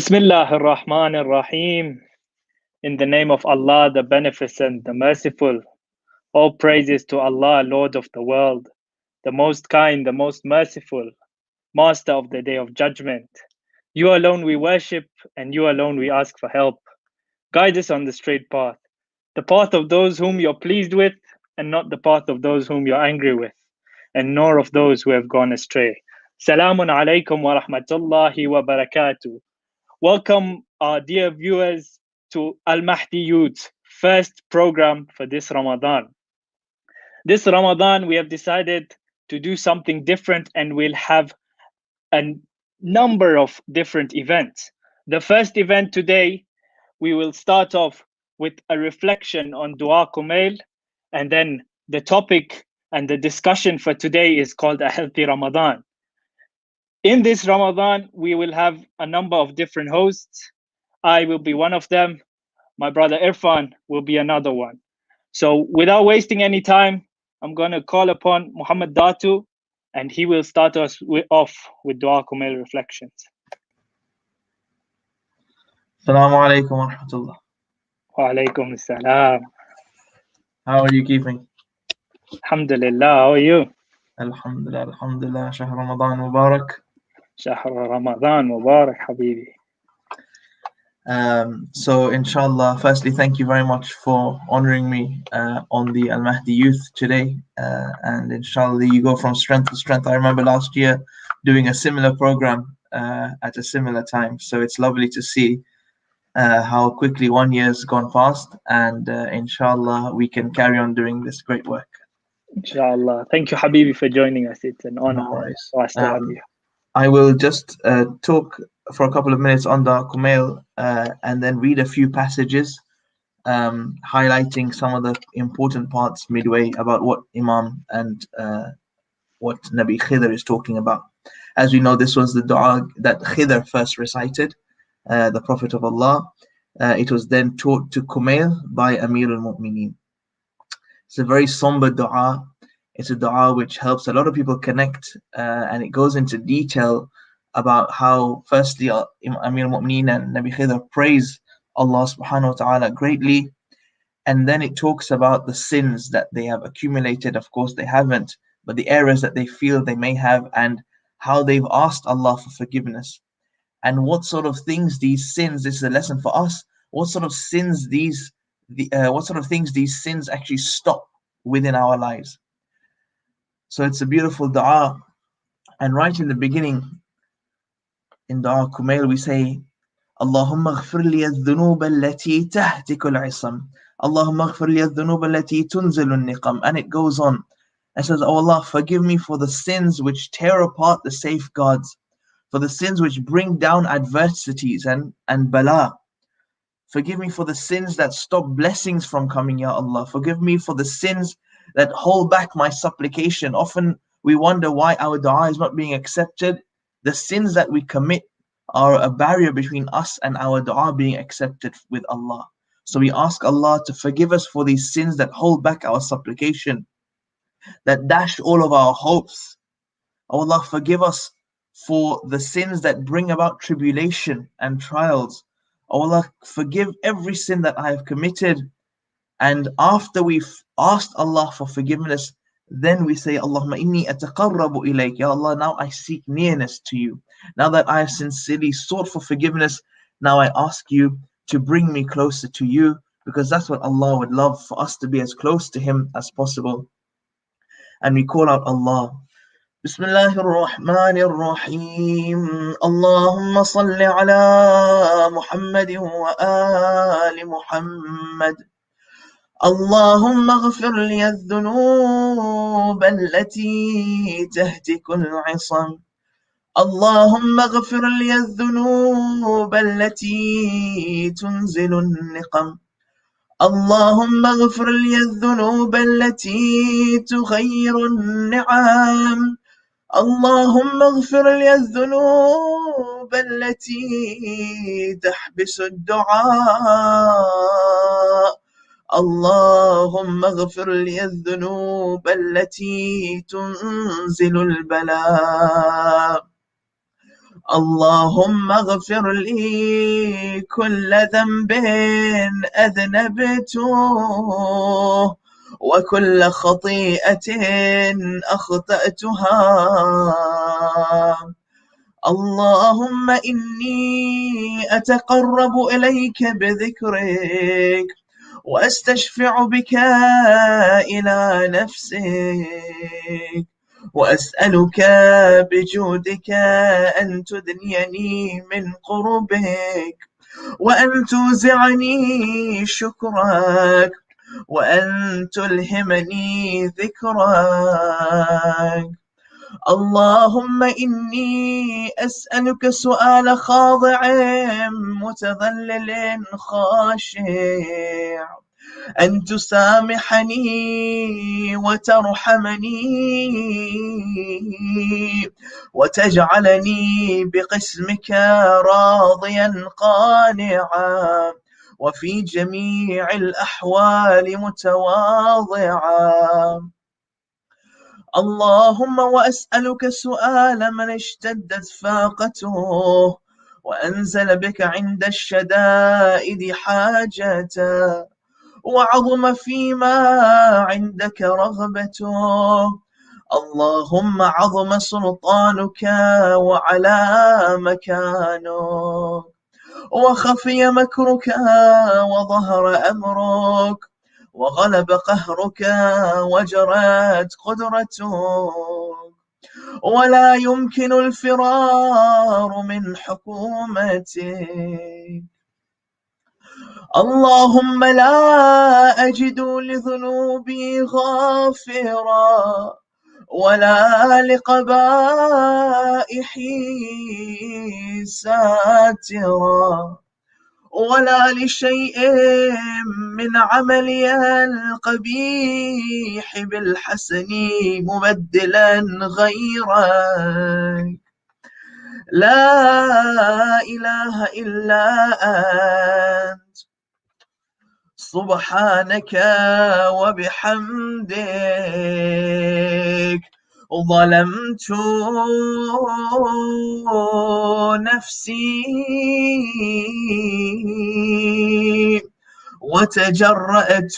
Bismillah ar-Rahman ar-Rahim. In the name of Allah, the Beneficent, the Merciful. All praises to Allah, Lord of the world, the Most Kind, the Most Merciful, Master of the Day of Judgment. You alone we worship, and you alone we ask for help. Guide us on the straight path, the path of those whom you're pleased with, and not the path of those whom you're angry with, and nor of those who have gone astray. Salamun alaykum wa rahmatullahi wa barakatuh. Welcome, our dear viewers, to Mahdi Youth, first program for this Ramadan. This Ramadan, we have decided to do something different, and we'll have a number of different events. The first event today, we will start off with a reflection on Dua Kumayl, and then the topic and the discussion for today is called A Healthy Ramadan. In this Ramadan, we will have a number of different hosts. I will be one of them. My brother Irfan will be another one. So without wasting any time, I'm going to call upon Muhammad Datoo, and he will start us off with Dua Kumayl reflections. Assalamu alaikum wa rahmatullah. Wa alaikum assalam. How are you keeping? Alhamdulillah, how are you? Alhamdulillah, alhamdulillah. Shahr Ramadan Mubarak. Shahr Ramadan Mubarak, Habibi. So inshallah, firstly, thank you very much for honoring me on the Mahdi Youth today. And inshallah, you go from strength to strength. I remember last year doing a similar program at a similar time. So it's lovely to see how quickly 1 year's gone past. And inshallah, we can carry on doing this great work. Inshallah. Thank you, Habibi, for joining us. It's an honor for us to have you. I will just talk for a couple of minutes on Dua Kumayl and then read a few passages highlighting some of the important parts midway about what Imam and what Nabi Khidr is talking about. As we know, this was the dua that Khidr first recited, the Prophet of Allah. It was then taught to Kumayl by Amir al-Mu'mineen. It's a very somber dua. It's a dua which helps a lot of people connect, and it goes into detail about how, firstly, Amir al-Mu'mineen and Nabi Khidr praise Allah subhanahu wa ta'ala greatly, and then it talks about the sins that they have accumulated. Of course, they haven't, but the errors that they feel they may have, and how they've asked Allah for forgiveness, and what sort of things these sins. This is a lesson for us. What sort of things these sins actually stop within our lives. So it's a beautiful dua. And right in the beginning, in Dua Kumayl, we say, Allahumma ghfir li adh-dhunub allati tahtiku al-'isam. Allahumma ghfir li adh-dhunub allati tunzilu an-niqam. And it goes on. It says, Oh Allah, forgive me for the sins which tear apart the safeguards, for the sins which bring down adversities and bala. Forgive me for the sins that stop blessings from coming, Ya Allah. Forgive me for the sins that hold back my supplication. Often we wonder why our dua is not being accepted. The sins that we commit are a barrier between us and our dua being accepted with Allah. So we ask Allah to forgive us for these sins that hold back our supplication, that dash all of our hopes. Oh Allah, forgive us for the sins that bring about tribulation and trials. Oh Allah, forgive every sin that I have committed. And after we've asked Allah for forgiveness, then we say, Allahumma inni ataqarrabu ilayk. Ya Allah, now I seek nearness to you. Now that I have sincerely sought for forgiveness, now I ask you to bring me closer to you, because that's what Allah would love, for us to be as close to Him as possible. And we call out Allah. Bismillahir Rahmanir Rahim. Allahumma salli ala Muhammadin wa ali Muhammad. اللهم اغفر لي الذنوب التي تهتك العصم. اللهم اغفر لي الذنوب التي تنزل النقم. اللهم اغفر لي الذنوب التي تغير النعم. اللهم اغفر لي الذنوب التي تحبس الدعاء. اللهم اغفر لي الذنوب التي تنزل البلاء. اللهم اغفر لي كل ذنب أذنبته وكل خطيئة أخطأتها. اللهم إني أتقرب إليك بذكرك وأستشفع بك إلى نفسك وأسألك بجودك أن تدنيني من قربك وأن توزعني شكرك وأن تلهمني ذكرك. اللهم إني أسألك سؤال خاضع متذلل خاشع أن تسامحني وترحمني وتجعلني بقسمك راضيا قانعا وفي جميع الأحوال متواضعا. اللهم وأسألك سؤال من اشتدت فاقته وأنزل بك عند الشدائد حاجته وعظم فيما عندك رغبته. اللهم عظم سلطانك وعلى مكانك وخفي مكرك وظهر أمرك وغلب قهرك وجرت قدرتك ولا يمكن الفرار من حكومتك. اللهم لا أجد لذنوبي غافرا ولا لقبائحي ساترا ولا لشيء من عملي القبيح بالحسن مبدلا غيرك. لا إله إلا أنت سبحانك وبحمدك ظلمت نفسي وتجرأت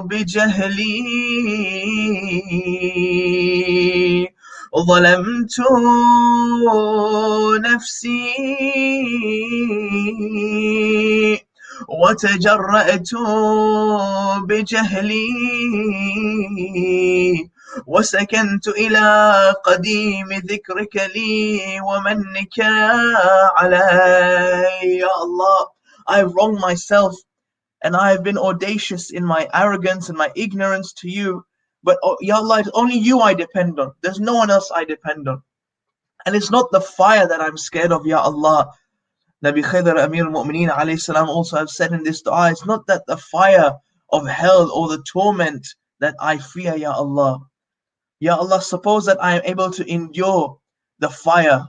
بجهلي ظلمت نفسي وتجرأت بجهلي وسكنت إلى قديم ذكرك لي ومنك علي. Ya Allah, I have wronged myself and I have been audacious in my arrogance and my ignorance to you. But Ya Allah, it's only you I depend on. There's no one else I depend on. And it's not the fire that I'm scared of, Ya Allah. Nabi Khidr Amir al-Mu'mineen alayhi salam also have said in this dua, it's not that the fire of hell or the torment that I fear, Ya Allah. Ya Allah, suppose that I am able to endure the fire,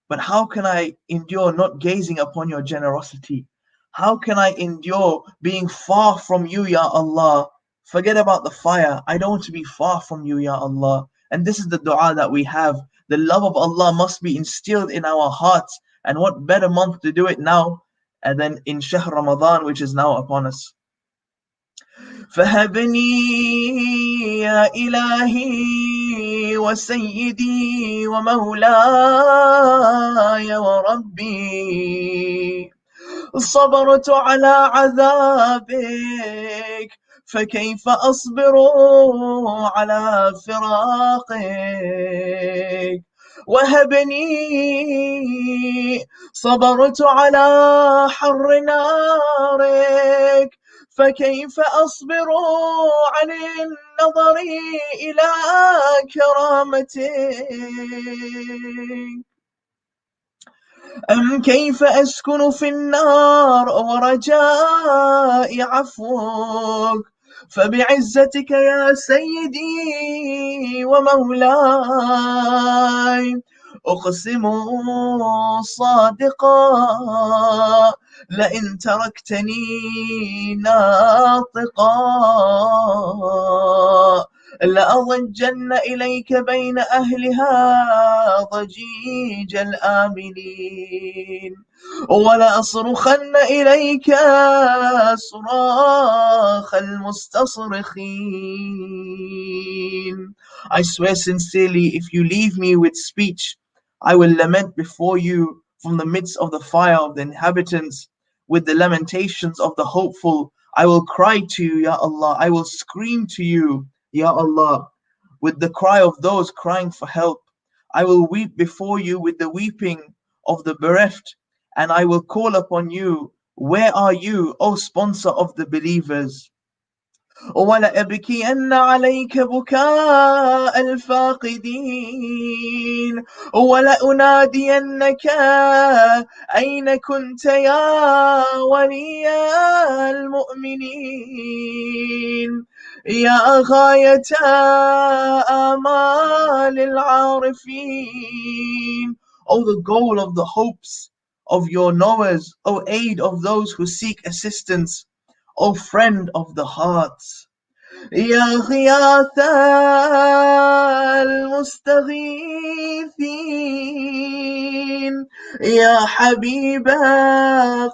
but how can I endure not gazing upon your generosity? How can I endure being far from you, Ya Allah? Forget about the fire. I don't want to be far from you, Ya Allah. And this is the dua that we have. The love of Allah must be instilled in our hearts. And what better month to do it now and then in Shahr Ramadan, which is now upon us. فهبني يا إلهي وسيدي ومولاي وربي صبرت على عذابك فكيف أصبر على فراقك وهبني صبرت على حر نارك فكيف أصبر عن النظر إلى كرامتك أم كيف أسكن في النار ورجاء عفوك فبعزتك يا سيدي ومولاي أقسم صادقا لئن تركتني ناطقا لأضجن إليك بين أهلها ضجيج الآمنين، ولأصرخن إليك صراخ المستصرخين. I swear sincerely, if you leave me with speech, I will lament before you from the midst of the fire of the inhabitants with the lamentations of the hopeful. I will cry to you, Ya Allah. I will scream to you, Ya Allah, with the cry of those crying for help. I will weep before you with the weeping of the bereft, and I will call upon you. Where are you, O sponsor of the believers? ولأبكين عليك بكاء الفاقدين، ولأنادينك أين كنت يا ولي المؤمنين، يا غاية آمال العارفين. O the goal of the hopes of your knowers, O aid of those who seek assistance, O friend of the hearts. يا غياث المستغيثين، يا حبيب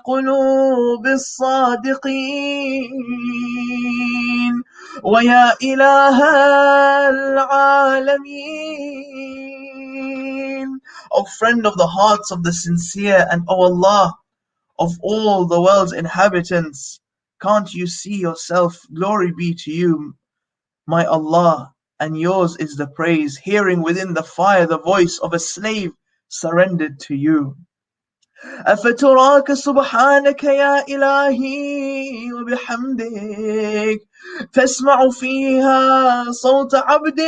قلوب الصادقين، ويا إله العالمين. O friend of the hearts of the sincere, and O Allah of all the world's inhabitants, can't you see yourself? Glory be to you, my Allah, and yours is the praise, hearing within the fire the voice of a slave surrendered to you. أفتراك سبحانك يا إلهي وبحمدك تسمع فيها صوت عبد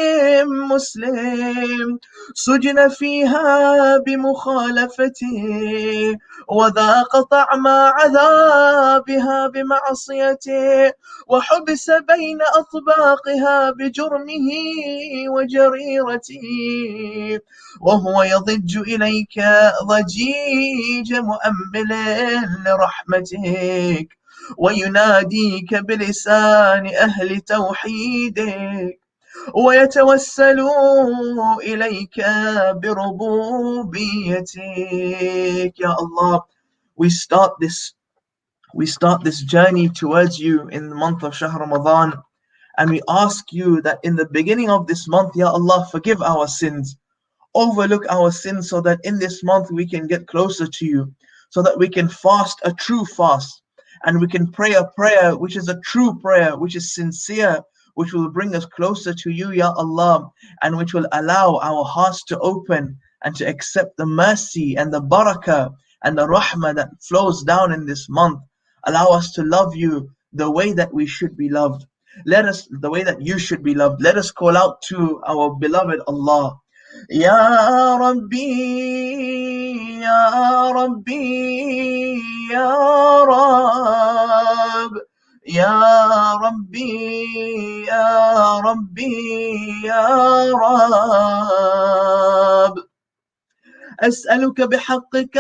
مسلم سجن فيها بمخالفته وذاق طعم عذابها بمعصيته وحبس بين أطباقها بجرمه وجريرته وهو يضج إليك ضجيج مؤمل لرحمتك ويناديك بلسان أهل توحيدك ويتوسل إليك بربوبيتك. Ya Allah, we start this journey towards you in the month of Shahr Ramadan, and we ask you that in the beginning of this month, Ya Allah, forgive our sins, overlook our sins, so that in this month we can get closer to you, so that we can fast a true fast, and we can pray a prayer which is a true prayer, which is sincere, which will bring us closer to you, Ya Allah, and which will allow our hearts to open and to accept the mercy and the barakah and the rahmah that flows down in this month. Allow us to love you the way that we should be loved. The way that you should be loved. Let us call out to our beloved Allah. Ya Rabbi, Ya Rabbi, Ya Rab, Ya Rabbi, Ya Rabbi, Ya Rab. أسألك بحقك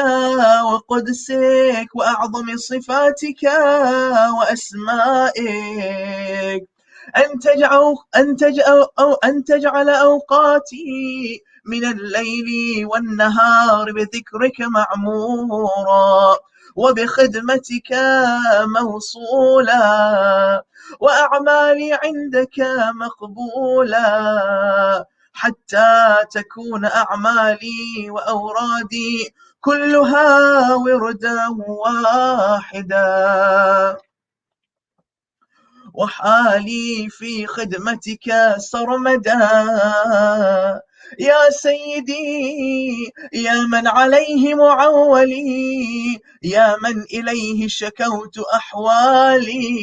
وقدسك وأعظم صفاتك وأسمائك أن تجعل أوقاتي من الليل والنهار بذكرك معمورا وبخدمتك موصولا وأعمالي عندك مقبولا حتى تكون أعمالي وأورادي كلها وردا واحدا وحالي في خدمتك سرمدا يا سيدي يا من عليه معولي يا من إليه شكوت أحوالي.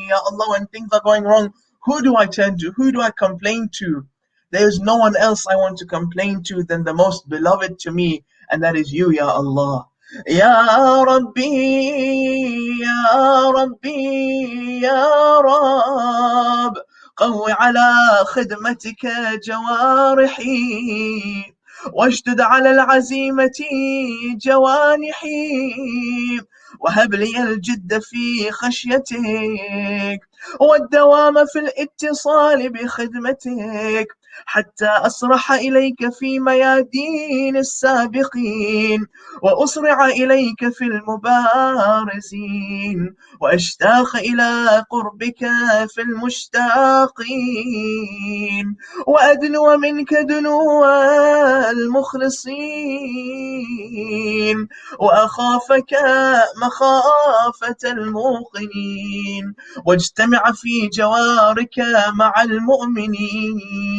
Ya Allah, when things are going wrong, who do I turn to? Who do I complain to? There is no one else I want to complain to than the most beloved to me, and that is you, Ya Allah. Ya Rabbi, Ya Rabbi, Ya Rab, قو على خدمتك جوارحي واشدد على العزيمة جوانحي وهب لي الجد في خشيتك والدوام في الاتصال بخدمتك حتى أسرح إليك في ميادين السابقين وأسرع إليك في المبارزين وأشتاق إلى قربك في المشتاقين وأدنو منك دنو المخلصين وأخافك مخافة الموقنين واجتمع في جوارك مع المؤمنين.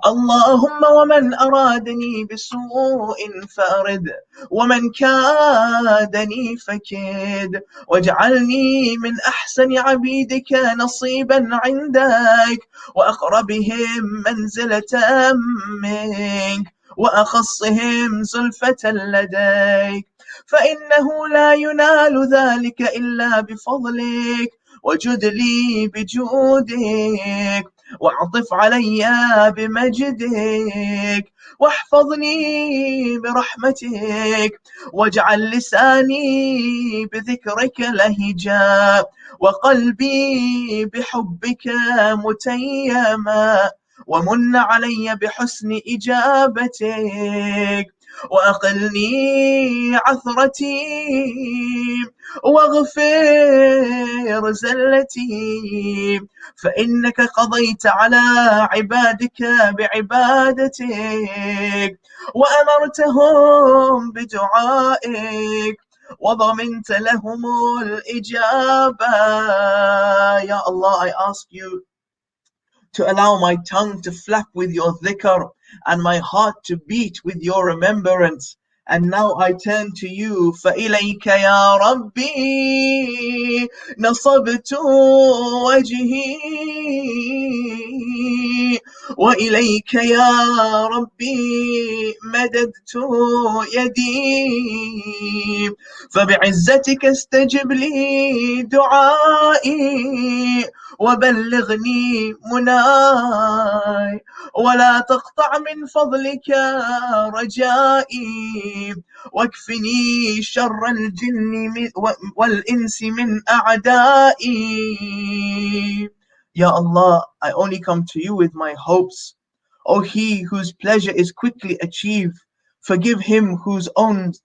اللهم ومن أرادني بسوء فأرد ومن كادني فكد واجعلني من أحسن عبيدك نصيبا عندك وأقربهم منزلة منك وأخصهم زلفة لديك فإنه لا ينال ذلك إلا بفضلك وجد لي بجودك واعطف علي بمجدك واحفظني برحمتك واجعل لساني بذكرك لهجا وقلبي بحبك متيما ومن علي بحسن إجابتك وأقلني عثرتي واغفر زلتي فإنك قضيت على عبادك بعبادتك وأمرتهم بدعائك وضمنت لهم الإجابة. Ya Allah, I ask you to allow my tongue to flap with your dhikr and my heart to beat with your remembrance. And now I turn to you. فإليك يا ربي نصبت وجهي وإليك يا ربي مددت يدي فبعزتك استجب لي دعائي وبلغني مناي ولا تقطع من فضلك رجائي واكفني شر الجن والإنس من أعدائي. Ya Allah, I only come to you with my hopes. O He whose pleasure is quickly achieved, forgive him who owns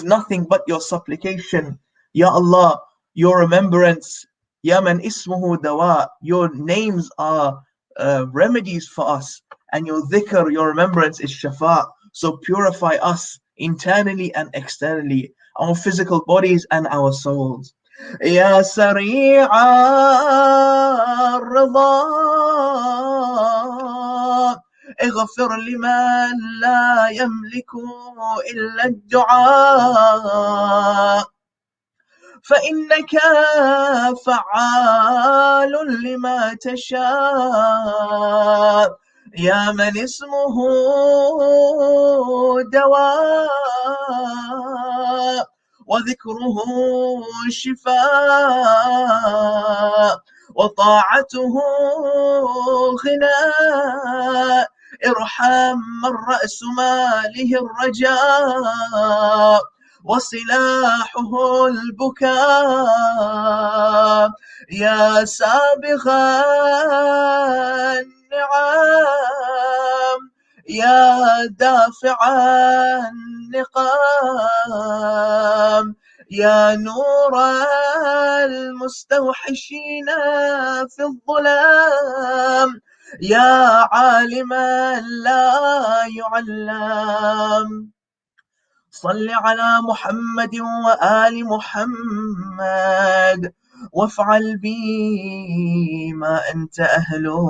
nothing but your supplication. Ya Allah, your remembrance. Ya man ismuhu dawa, your names are remedies for us, and your dhikr, your remembrance is shafa. So purify us internally and externally, our physical bodies and our souls. يا سريع الرضا اغفر لمن لا يملك إلا الدعاء فإنك فعال لما تشاء يا من اسمه دواء وذكره شفاء وطاعته غناء ارحم من رأس ماله الرجاء وسلاحه البكاء يا سابغ النعم يا دافع النقام يا نور المستوحشين في الظلام يا عالما لا يعلم صل على محمد وآل محمد وافعل بي ما أنت أهله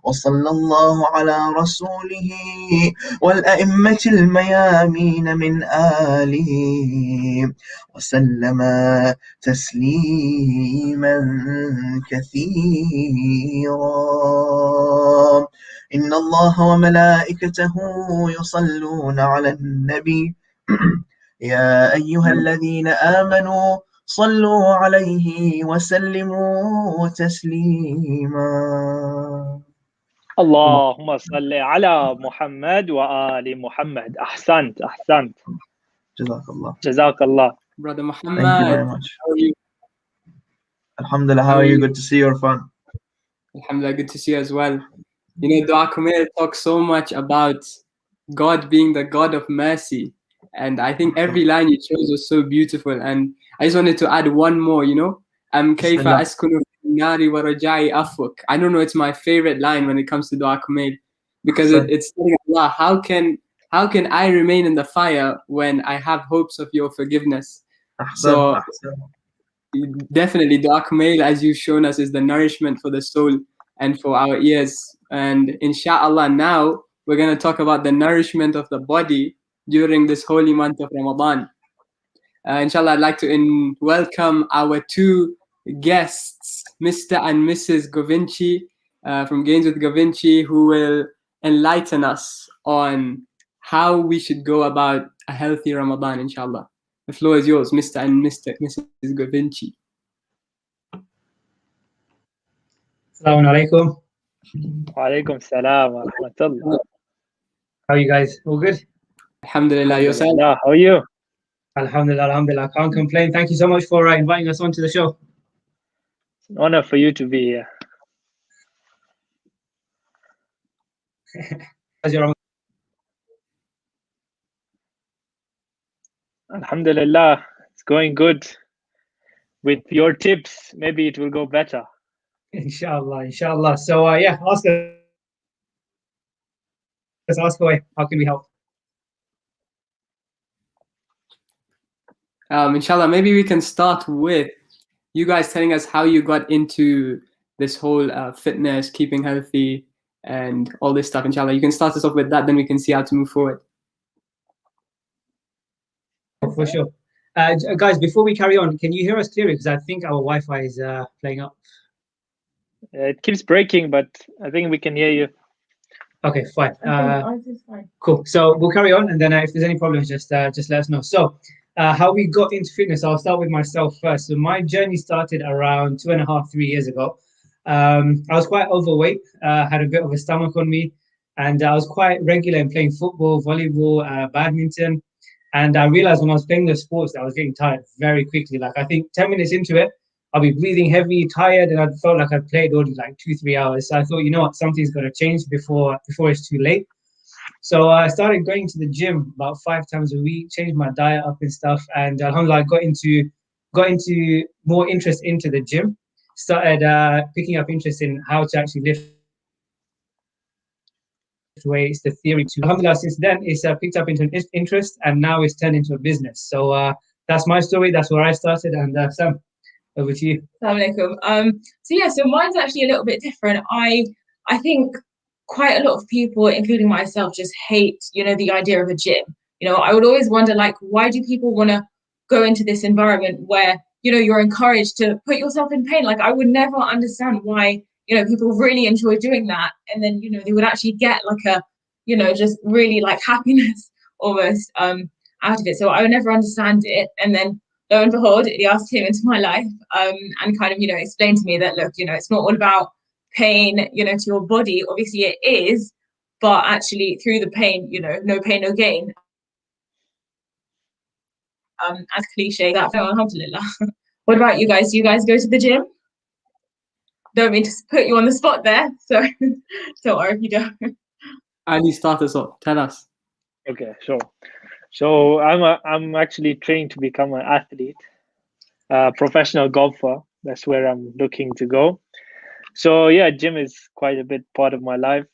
وصلى الله على رسوله والأئمة الميامين من آله وسلم تسليما كثيرا. إن الله وملائكته يصلون على النبي يا أيها الذين آمنوا صلوا عليه وسلموا تسليما. اللهم صل على محمد وآل محمد. أحسنت. Jazakallah. Jazakallah. Brother Thank you Muhammad, very much. how are you? Alhamdulillah, how are you? Good to see your fun. Alhamdulillah, good to see you as well. You know, Dua Kumayl talks so much about God being the God of mercy. And I think every line you chose was so beautiful. And I just wanted to add one more, you know. كيف Bismillah. أسكن في النار ورجائي أفوك. I don't know, it's my favorite line when it comes to Dua Kumayl. Because it's telling Allah, how can I remain in the fire when I have hopes of your forgiveness? So definitely Dua Kumayl, as you've shown us, is the nourishment for the soul and for our ears. And insha'Allah, now we're going to talk about the nourishment of the body during this holy month of Ramadan. Inshallah, I'd like to welcome our two guests, Mr. and Mrs. Govinchy from Gains with Govinchy, who will enlighten us on how we should go about a healthy Ramadan, inshallah. The floor is yours, Mr. and Mrs. Govinchy. Assalamu alaikum. Wa alaikum salam wa rahmatullah. How are you guys? All good? Alhamdulillah, yourself? Alhamdulillah. How are you? Alhamdulillah, alhamdulillah. Can't complain. Thank you so much for inviting us onto the show. It's an honor for you to be here. How's your Ramadan? Alhamdulillah. It's going good. With your tips, maybe it will go better. Inshallah, inshallah. So yeah, ask away. How can we help? Inshallah, maybe we can start with you guys telling us how you got into this whole fitness, keeping healthy, and all this stuff. Inshallah, you can start us off with that, then we can see how to move forward. For sure. Guys, before we carry on, can you hear us clearly? Because I think our Wi-Fi is playing up. It keeps breaking, but I think we can hear you. Okay, fine. Cool. So we'll carry on, and then if there's any problems, just let us know. So, how we got into fitness? I'll start with myself first. So my journey started around 2.5, 3 years ago. I was quite overweight, had a bit of a stomach on me, and I was quite regular in playing football, volleyball, badminton. And I realized when I was playing the sports that I was getting tired very quickly. Like I think 10 minutes into it, I'll be breathing heavy, tired, and I felt like I'd played only like 2-3 hours. So I thought, you know what, something's got to change before it's too late. So I started going to the gym about 5 times a week, changed my diet up and stuff, and alhamdulillah, I got into more interest into the gym. Started picking up interest in how to actually lift weights, the theory too. Alhamdulillah, since then it's picked up into an interest, and now it's turned into a business. So that's my story. That's where I started, and Sam, over to you. Assalamu alaikum. So mine's actually a little bit different. I think quite a lot of people, including myself, just hate, the idea of a gym. I would always wonder, like, why do people want to go into this environment where, you're encouraged to put yourself in pain? Like, I would never understand why, people really enjoy doing that. And then, they would actually get like a, just really like happiness almost out of it. So I would never understand it. And then lo and behold, he asked him into my life and kind of, explained to me that, look, it's not all about pain, to your body. Obviously it is, but actually through the pain, no pain, no gain. As cliche that, alhamdulillah. What about you guys? Do you guys go to the gym? Don't mean to put you on the spot there, so don't worry if you don't. Ali, start us off. Tell us. Okay, sure. So I'm actually training to become an athlete, professional golfer. That's where I'm looking to go. So yeah, gym is quite a bit part of my life.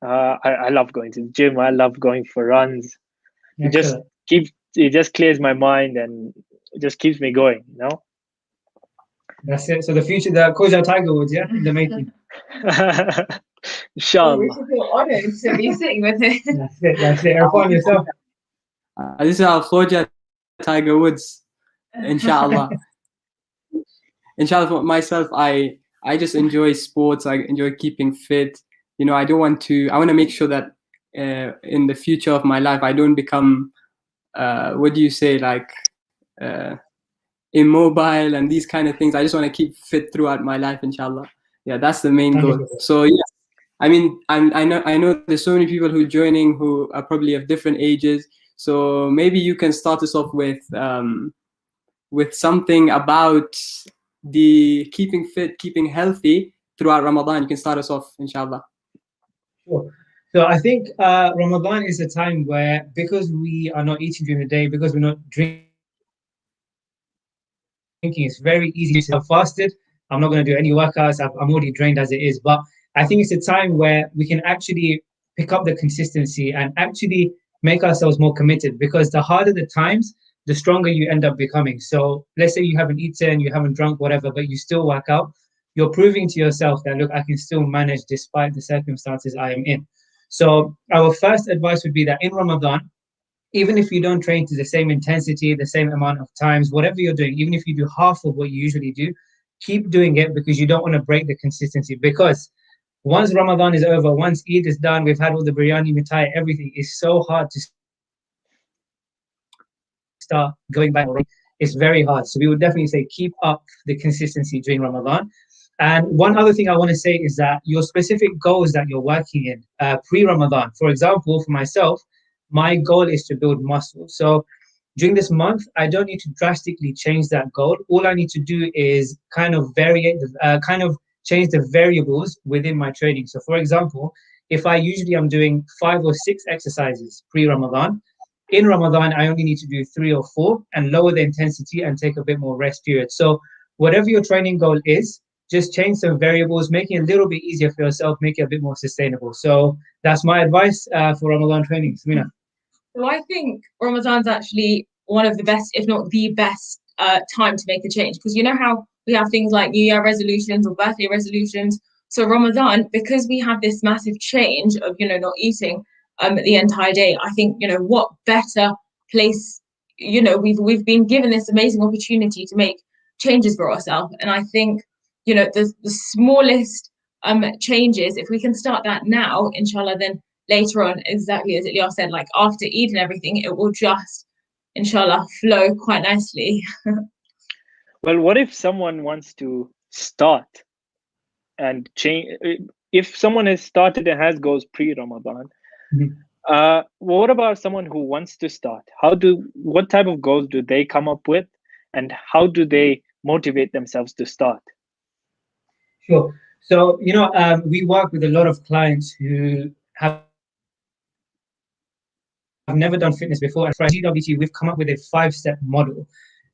I love going to the gym. I love going for runs. It just clears my mind and it just keeps me going. That's it. So the future, the Koja Tiger Woods, yeah, in the making. Inshallah. We should feel honored to be sitting with him. That's it. Irfan, yourself. This is our Khoja Tiger Woods, inshallah. Inshallah, for myself, I just enjoy sports. I enjoy keeping fit. I want to make sure that in the future of my life, I don't become, immobile and these kind of things. I just want to keep fit throughout my life, inshallah. Yeah, that's the main goal. So yeah, I mean, I know there's so many people who are joining who are probably of different ages. So maybe you can start us off with something about the keeping fit, keeping healthy throughout Ramadan. You can start us off, inshallah. Sure. So I think Ramadan is a time where, because we are not eating during the day, because we're not drinking, it's very easy to have fasted. I'm not going to do any workouts. I'm already drained as it is. But I think it's a time where we can actually pick up the consistency and actually make ourselves more committed, because the harder the times, the stronger you end up becoming. So let's say you haven't eaten, you haven't drunk, whatever, but you still work out. You're proving to yourself that, look, I can still manage despite the circumstances I am in. So our first advice would be that in Ramadan, even if you don't train to the same intensity, the same amount of times, whatever you're doing, even if you do half of what you usually do, keep doing it, because you don't want to break the consistency. Because once Ramadan is over, once Eid is done, we've had all the biryani, mitai, everything, is so hard to start going back. It's very hard. So we would definitely say keep up the consistency during Ramadan. And one other thing I want to say is that your specific goals that you're working in pre-Ramadan, for example, for myself, my goal is to build muscle. So during this month, I don't need to drastically change that goal. All I need to do is kind of change the variables within my training. So for example, if I usually am doing 5 or 6 exercises pre-Ramadan, in Ramadan, I only need to do 3 or 4 and lower the intensity and take a bit more rest period. So whatever your training goal is, just change some variables, make it a little bit easier for yourself, make it a bit more sustainable. So that's my advice for Ramadan training. Samina. So I think Ramadan's actually one of the best, if not the best, time to make a change. Because you know how we have things like New Year resolutions or birthday resolutions. So Ramadan, because we have this massive change of, not eating the entire day, I think, what better place, we've been given this amazing opportunity to make changes for ourselves. And I think, the smallest changes, if we can start that now, inshallah, then later on, exactly as Ilyas said, like after Eid and everything, it will just, inshallah, flow quite nicely. Well, what if someone wants to start and change? If someone has started and has goals pre-Ramadan, what about someone who wants to start? What type of goals do they come up with, and how do they motivate themselves to start? Sure. So, we work with a lot of clients who have never done fitness before. And for GWT, we've come up with a 5-step model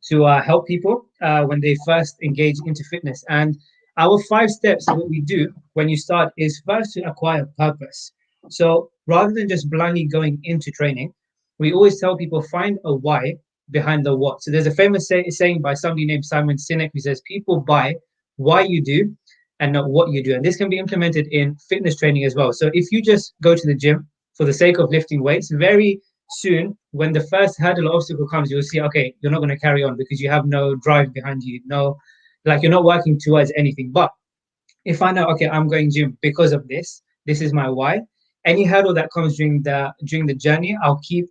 to help people when they first engage into fitness. And our 5 steps, what we do when you start is first to acquire purpose. So rather than just blindly going into training, we always tell people find a why behind the what. So there's a famous saying by somebody named Simon Sinek who says people buy why you do and not what you do. And this can be implemented in fitness training as well. So if you just go to the gym for the sake of lifting weights, very soon, when the first hurdle or obstacle comes, you'll see, okay, you're not going to carry on because you have no drive behind you. No, like you're not working towards anything. But if I know, okay, I'm going gym because of this, this is my why. Any hurdle that comes during the journey, I'll keep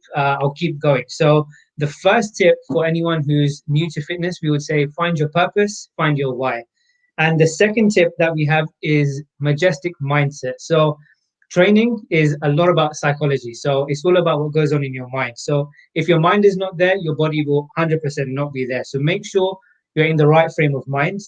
going. So the first tip for anyone who's new to fitness, we would say find your purpose, find your why. And the second tip that we have is majestic mindset. So training is a lot about psychology. So it's all about what goes on in your mind. So if your mind is not there, your body will 100% not be there. So make sure you're in the right frame of mind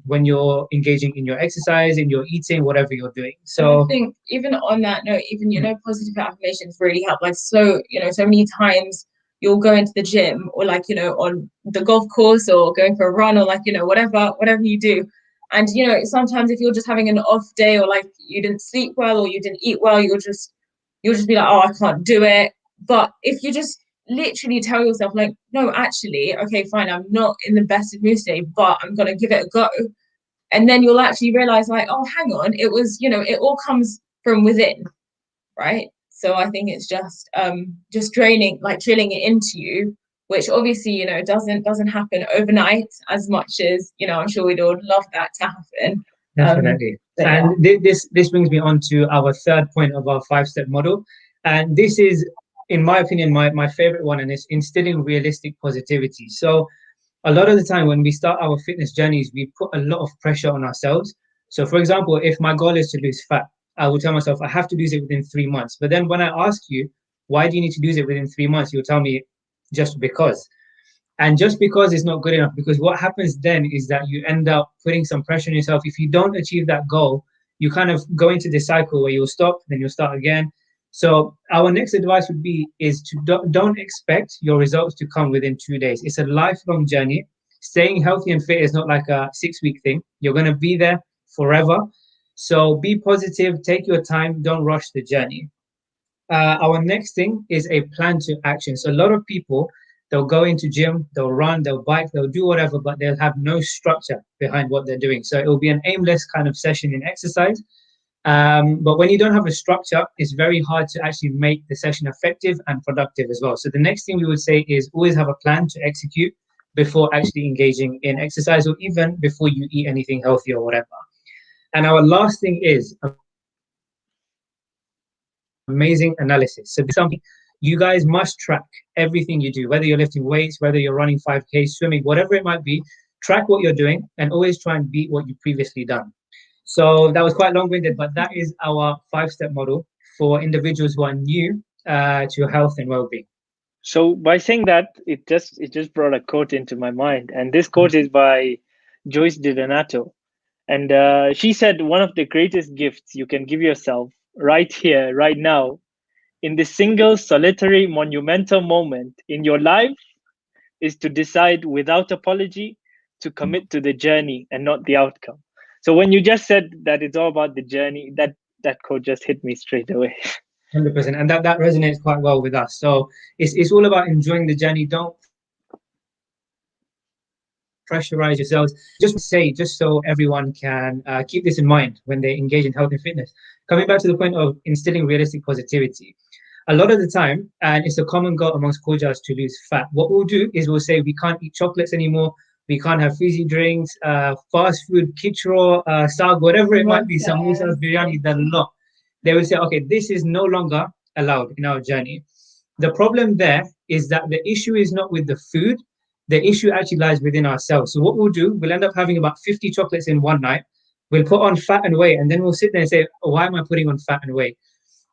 when you're engaging in your exercise, in your eating, whatever you're doing. So I think even on that note, even, positive affirmations really help. Like, so many times you'll go into the gym or like, on the golf course or going for a run or like, whatever you do. And, sometimes if you're just having an off day or like you didn't sleep well or you didn't eat well, you'll just be like, oh, I can't do it. But if you just literally tell yourself like, no, actually, okay, fine, I'm not in the best of mood today, but I'm going to give it a go. And then you'll actually realize like, oh, hang on, it was, it all comes from within, right? So I think it's just drilling it into you, which obviously, doesn't happen overnight as much as, I'm sure we'd all love that to happen. Definitely. And this brings me on to our third point of our 5-step model. And this is, in my opinion, my favorite one, and it's instilling realistic positivity. So a lot of the time when we start our fitness journeys, we put a lot of pressure on ourselves. So for example, if my goal is to lose fat, I will tell myself I have to lose it within 3 months. But then when I ask you, why do you need to lose it within 3 months? You'll tell me just because. And just because is not good enough, because what happens then is that you end up putting some pressure on yourself. If you don't achieve that goal, you kind of go into this cycle where you'll stop, then you'll start again. So our next advice would be is to don't expect your results to come within 2 days. It's a lifelong journey. Staying healthy and fit is not like a 6-week thing. You're going to be there forever. So be positive, take your time, don't rush the journey. Our next thing is a plan to action. So a lot of people, they'll go into gym, they'll run, they'll bike, they'll do whatever, but they'll have no structure behind what they're doing. So it will be an aimless kind of session in exercise. But when you don't have a structure, it's very hard to actually make the session effective and productive as well. So the next thing we would say is always have a plan to execute before actually engaging in exercise, or even before you eat anything healthy or whatever. And our last thing is amazing analysis. So this is something you guys must track everything you do, whether you're lifting weights, whether you're running 5K, swimming, whatever it might be. Track what you're doing and always try and beat what you've previously done. So that was quite long-winded, but that is our 5-step model for individuals who are new to health and well-being. So by saying that, it just brought a quote into my mind, and this quote is by Joyce DiDonato, and she said, "One of the greatest gifts you can give yourself right here, right now, in this single, solitary, monumental moment in your life, is to decide without apology to commit to the journey and not the outcome." So when you just said that it's all about the journey, that quote just hit me straight away. 100%, and that resonates quite well with us. So it's all about enjoying the journey. Don't pressurize yourselves. Just so everyone can keep this in mind when they engage in health and fitness. Coming back to the point of instilling realistic positivity, a lot of the time, and it's a common goal amongst Khojas to lose fat. What we'll do is we'll say we can't eat chocolates anymore. We can't have fizzy drinks, fast food, kichro, saag, whatever it might be, samosas, biryani, the lot. They will say, okay, this is no longer allowed in our journey. The problem there is that the issue is not with the food. The issue actually lies within ourselves. So what we'll do, we'll end up having about 50 chocolates in one night. We'll put on fat and weight, and then we'll sit there and say, oh, why am I putting on fat and weight?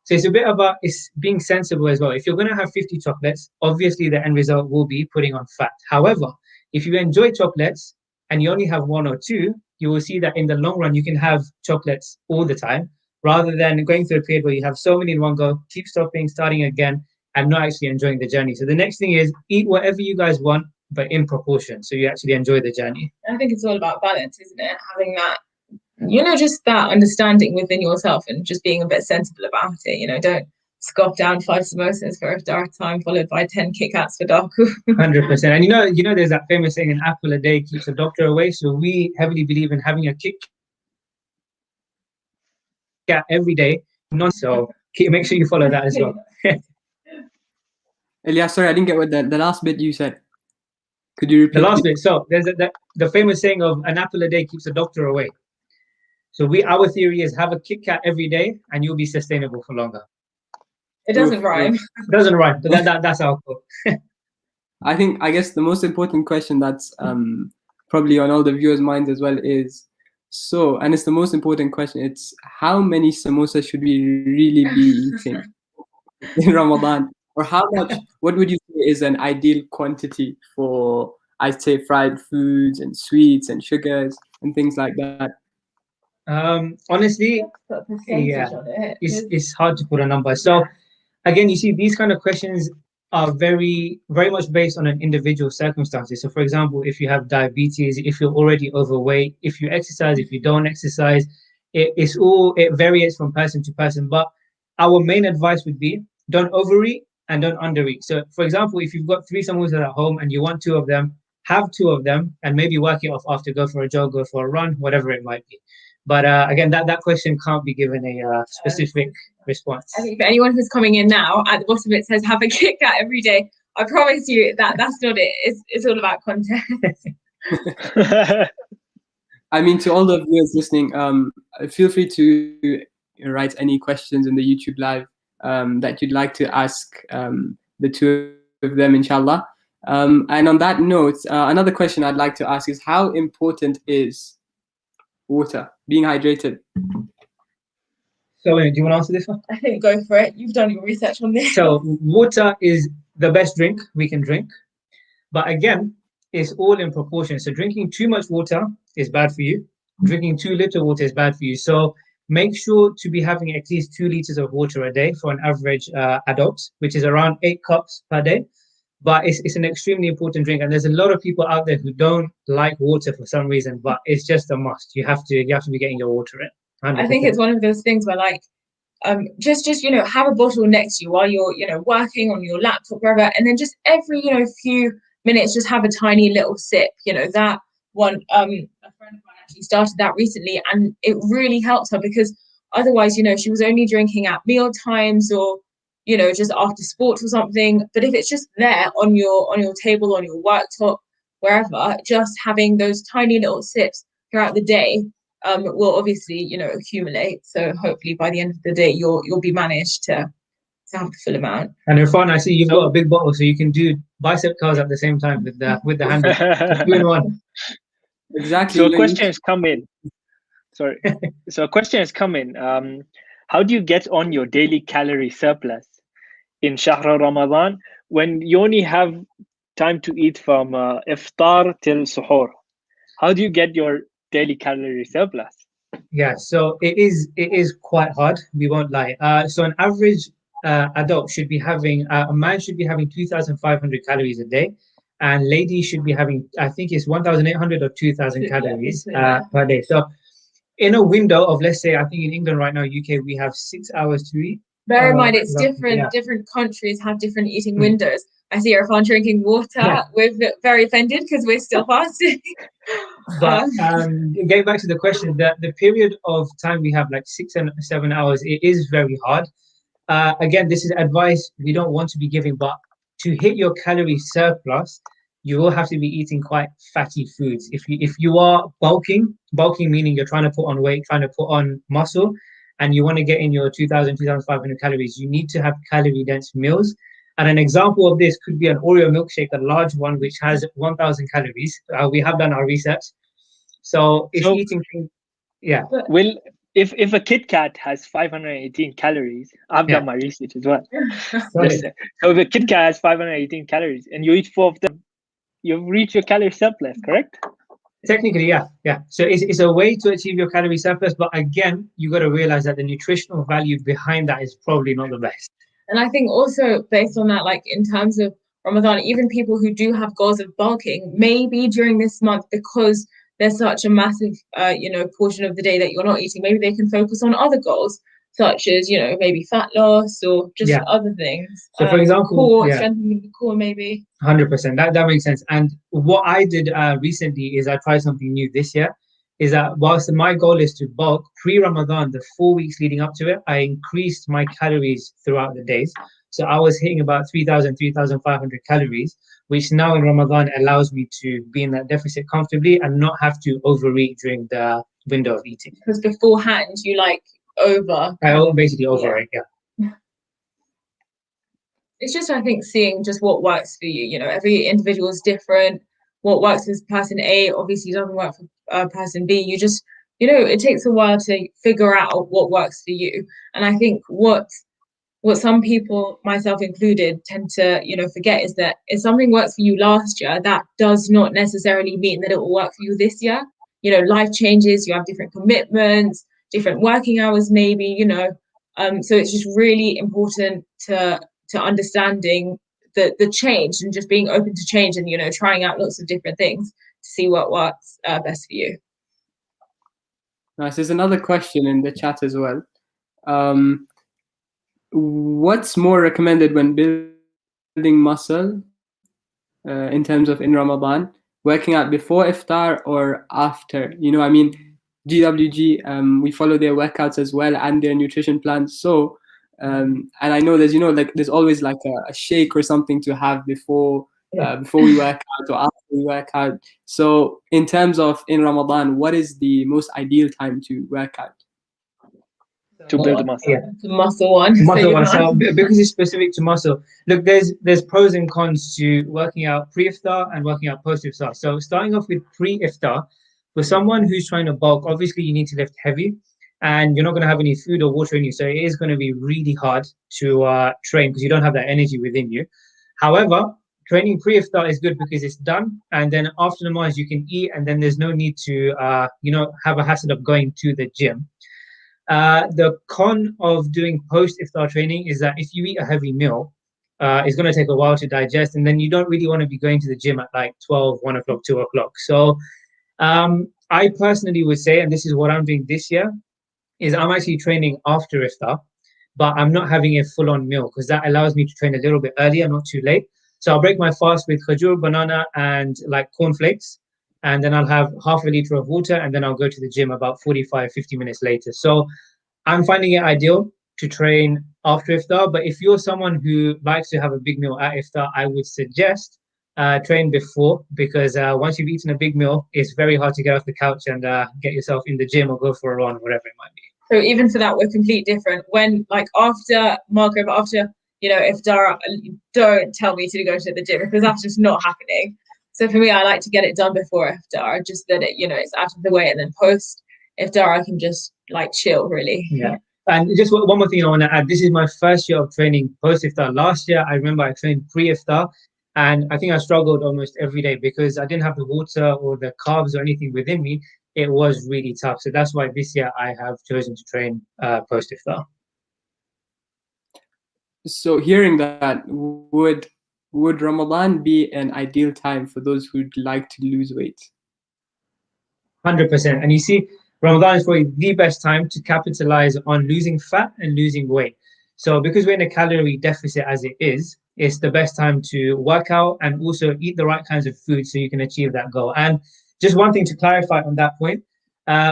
So it's a bit about it's being sensible as well. If you're going to have 50 chocolates, obviously the end result will be putting on fat. However, if you enjoy chocolates and you only have 1 or 2, you will see that in the long run, you can have chocolates all the time, rather than going through a period where you have so many in one go, keep stopping, starting again, and not actually enjoying the journey. So the next thing is eat whatever you guys want, but in proportion, so you actually enjoy the journey. I think it's all about balance, isn't it? Having that, just that understanding within yourself and just being a bit sensible about it. Don't scoff down 5 samosas for a dark time followed by 10 Kit Kats for Daku. 100%. And there's that famous saying, an apple a day keeps a doctor away. So we heavily believe in having a Kit Kat every day. So make sure you follow that as well. Elias, sorry, I didn't get what the last bit you said. Could you repeat the last bit? So there's the famous saying of an apple a day keeps a doctor away. So our theory is have a Kit Kat every day and you'll be sustainable for longer. It doesn't rhyme. It doesn't rhyme, but that's our quote. I guess the most important question that's probably on all the viewers' minds as well is, and it's the most important question, it's how many samosas should we really be eating in Ramadan? Or how much, what would you say is an ideal quantity for, I'd say, fried foods and sweets and sugars and things like that? Honestly, yeah, it's hard to put a number. So again, you see, these kind of questions are very, very much based on an individual circumstances. So for example, if you have diabetes, if you're already overweight, if you exercise, if you don't exercise, it varies from person to person. But our main advice would be don't overeat and don't undereat. So for example, if you've got 3 samosas at home and you want 2 of them, have 2 of them and maybe work it off after, go for a jog, go for a run, whatever it might be. But again, that question can't be given a specific response. I think for anyone who's coming in now, at the bottom it says have a Kit Kat every day. I promise you that's not it. It's all about content. I mean, to all the viewers listening, feel free to write any questions in the YouTube live that you'd like to ask the 2 of them, inshallah. And on that note, another question I'd like to ask is, how important is water, being hydrated? So, do you want to answer this one? I think go for it. You've done your research on this. So, water is the best drink we can drink, but again, it's all in proportion. So, drinking too much water is bad for you. Drinking too little water is bad for you. So, make sure to be having at least 2 liters of water a day for an average adult, which is around 8 cups per day. But it's an extremely important drink, and there's a lot of people out there who don't like water for some reason, but it's just a must. You have to be getting your water in. 100%. I think it's one of those things where like just have a bottle next to you while you're working on your laptop, wherever, and then just every few minutes just have a tiny little sip. That one, a friend of mine actually started that recently, and it really helped her, because otherwise she was only drinking at meal times or just after sports or something. But if it's just there on your table, on your worktop, wherever, just having those tiny little sips throughout the day will obviously accumulate. So hopefully by the end of the day you'll be managed to have the full amount. And Irfan, I see you've got a big bottle, so you can do bicep curls at the same time with the handle. 2 in 1. Exactly. So a question has come in. Sorry. So a question has come in. How do you get on your daily calorie surplus in Shahr Ramadan when you only have time to eat from iftar till suhoor? How do you get your daily calorie surplus? Yeah, so it is quite hard. We won't lie. So an average adult should be having a man should be having 2,500 calories a day, and ladies should be having, I think it's 1,800 or 2,000 calories per day. So in a window of, let's say, I think in England right now, UK, we have 6 hours to eat. Bear in mind, it's different. Different countries have different eating windows. I see Irfan drinking water. Yeah. We're very offended because we're still fasting. But getting back to the question, the period of time we have, like 6 and 7 hours, it is very hard. Again, this is advice we don't want to be giving, but to hit your calorie surplus, you will have to be eating quite fatty foods. If you are bulking meaning you're trying to put on weight, trying to put on muscle, and you want to get in your 2,000, 2,500 calories, you need to have calorie-dense meals. And an example of this could be an Oreo milkshake, a large one, which has 1,000 calories. We have done our research. So if eating, yeah. Well, if a Kit Kat has 518 calories, I've done my research as well. So if a Kit Kat has 518 calories and you eat 4 of them, you've reached your calorie surplus, correct? Technically, yeah. So it's a way to achieve your calorie surplus, but again, you got to realize that the nutritional value behind that is probably not the best. And I think also based on that, like in terms of Ramadan, even people who do have goals of bulking, maybe during this month, because there's such a massive, portion of the day that you're not eating, maybe they can focus on other goals, such as, maybe fat loss or just other things. So for example, strengthening the core, maybe. 100%. That makes sense. And what I did recently is I tried something new this year, is that whilst my goal is to bulk, pre-Ramadan, the 4 weeks leading up to it, I increased my calories throughout the days. So I was hitting about 3,000, 3,500 calories, which now in Ramadan allows me to be in that deficit comfortably and not have to overeat during the window of eating. Because beforehand, you I basically overate, yeah. It's just, I think, seeing just what works for you. Every individual is different. What works for person A obviously doesn't work for person B. You just, it takes a while to figure out what works for you. And I think what some people, myself included, tend to, forget is that if something works for you last year, that does not necessarily mean that it will work for you this year. Life changes, you have different commitments, different working hours, maybe, so it's just really important to understanding the change and just being open to change and, trying out lots of different things to see what works best for you. Nice. There's another question in the chat as well. What's more recommended when building muscle in terms of in Ramadan, working out before iftar or after? GWG, we follow their workouts as well and their nutrition plans. So, and I know there's, there's always like a shake or something to have before we work out or after we work out. So in terms of in Ramadan, what is the most ideal time to work out? To build muscle. Yeah. Muscle one. So because it's specific to muscle, look, there's pros and cons to working out pre-iftar and working out post-iftar. So starting off with pre-iftar, for someone who's trying to bulk, obviously you need to lift heavy. and you're not going to have any food or water in you. So it is going to be really hard to train because you don't have that energy within you. However, training pre-iftar is good because it's done, and then after namaz you can eat, and then there's no need to have a hassle of going to the gym. The con of doing post-iftar training is that if you eat a heavy meal, it's going to take a while to digest, and then you don't really want to be going to the gym at like 12, 1 o'clock, 2 o'clock. So I personally would say, and this is what I'm doing this year, is I'm actually training after iftar, but I'm not having a full-on meal because that allows me to train a little bit earlier, not too late. So I'll break my fast with khajur, banana, and like cornflakes, and then I'll have half a liter of water, and then I'll go to the gym about 45, 50 minutes later. So I'm finding it ideal to train after iftar, but if you're someone who likes to have a big meal at iftar, I would suggest train before, because once you've eaten a big meal, it's very hard to get off the couch and get yourself in the gym or go for a run, whatever it might be. So even for that, we're completely different. When like after Maghrib, after iftar, don't tell me to go to the gym because that's just not happening. So for me, I like to get it done before iftar, just that it's out of the way, and then post iftar I can just like chill really. Yeah. And just one more thing I want to add. This is my first year of training post iftar. Last year, I remember I trained pre iftar, and I think I struggled almost every day because I didn't have the water or the carbs or anything within me. It was really tough. So that's why this year I have chosen to train post iftar. So hearing that, would Ramadan be an ideal time for those who'd like to lose weight? 100%. And you see, Ramadan is probably the best time to capitalize on losing fat and losing weight. So because we're in a calorie deficit as it is, it's the best time to work out and also eat the right kinds of food so you can achieve that goal. And just one thing to clarify on that point,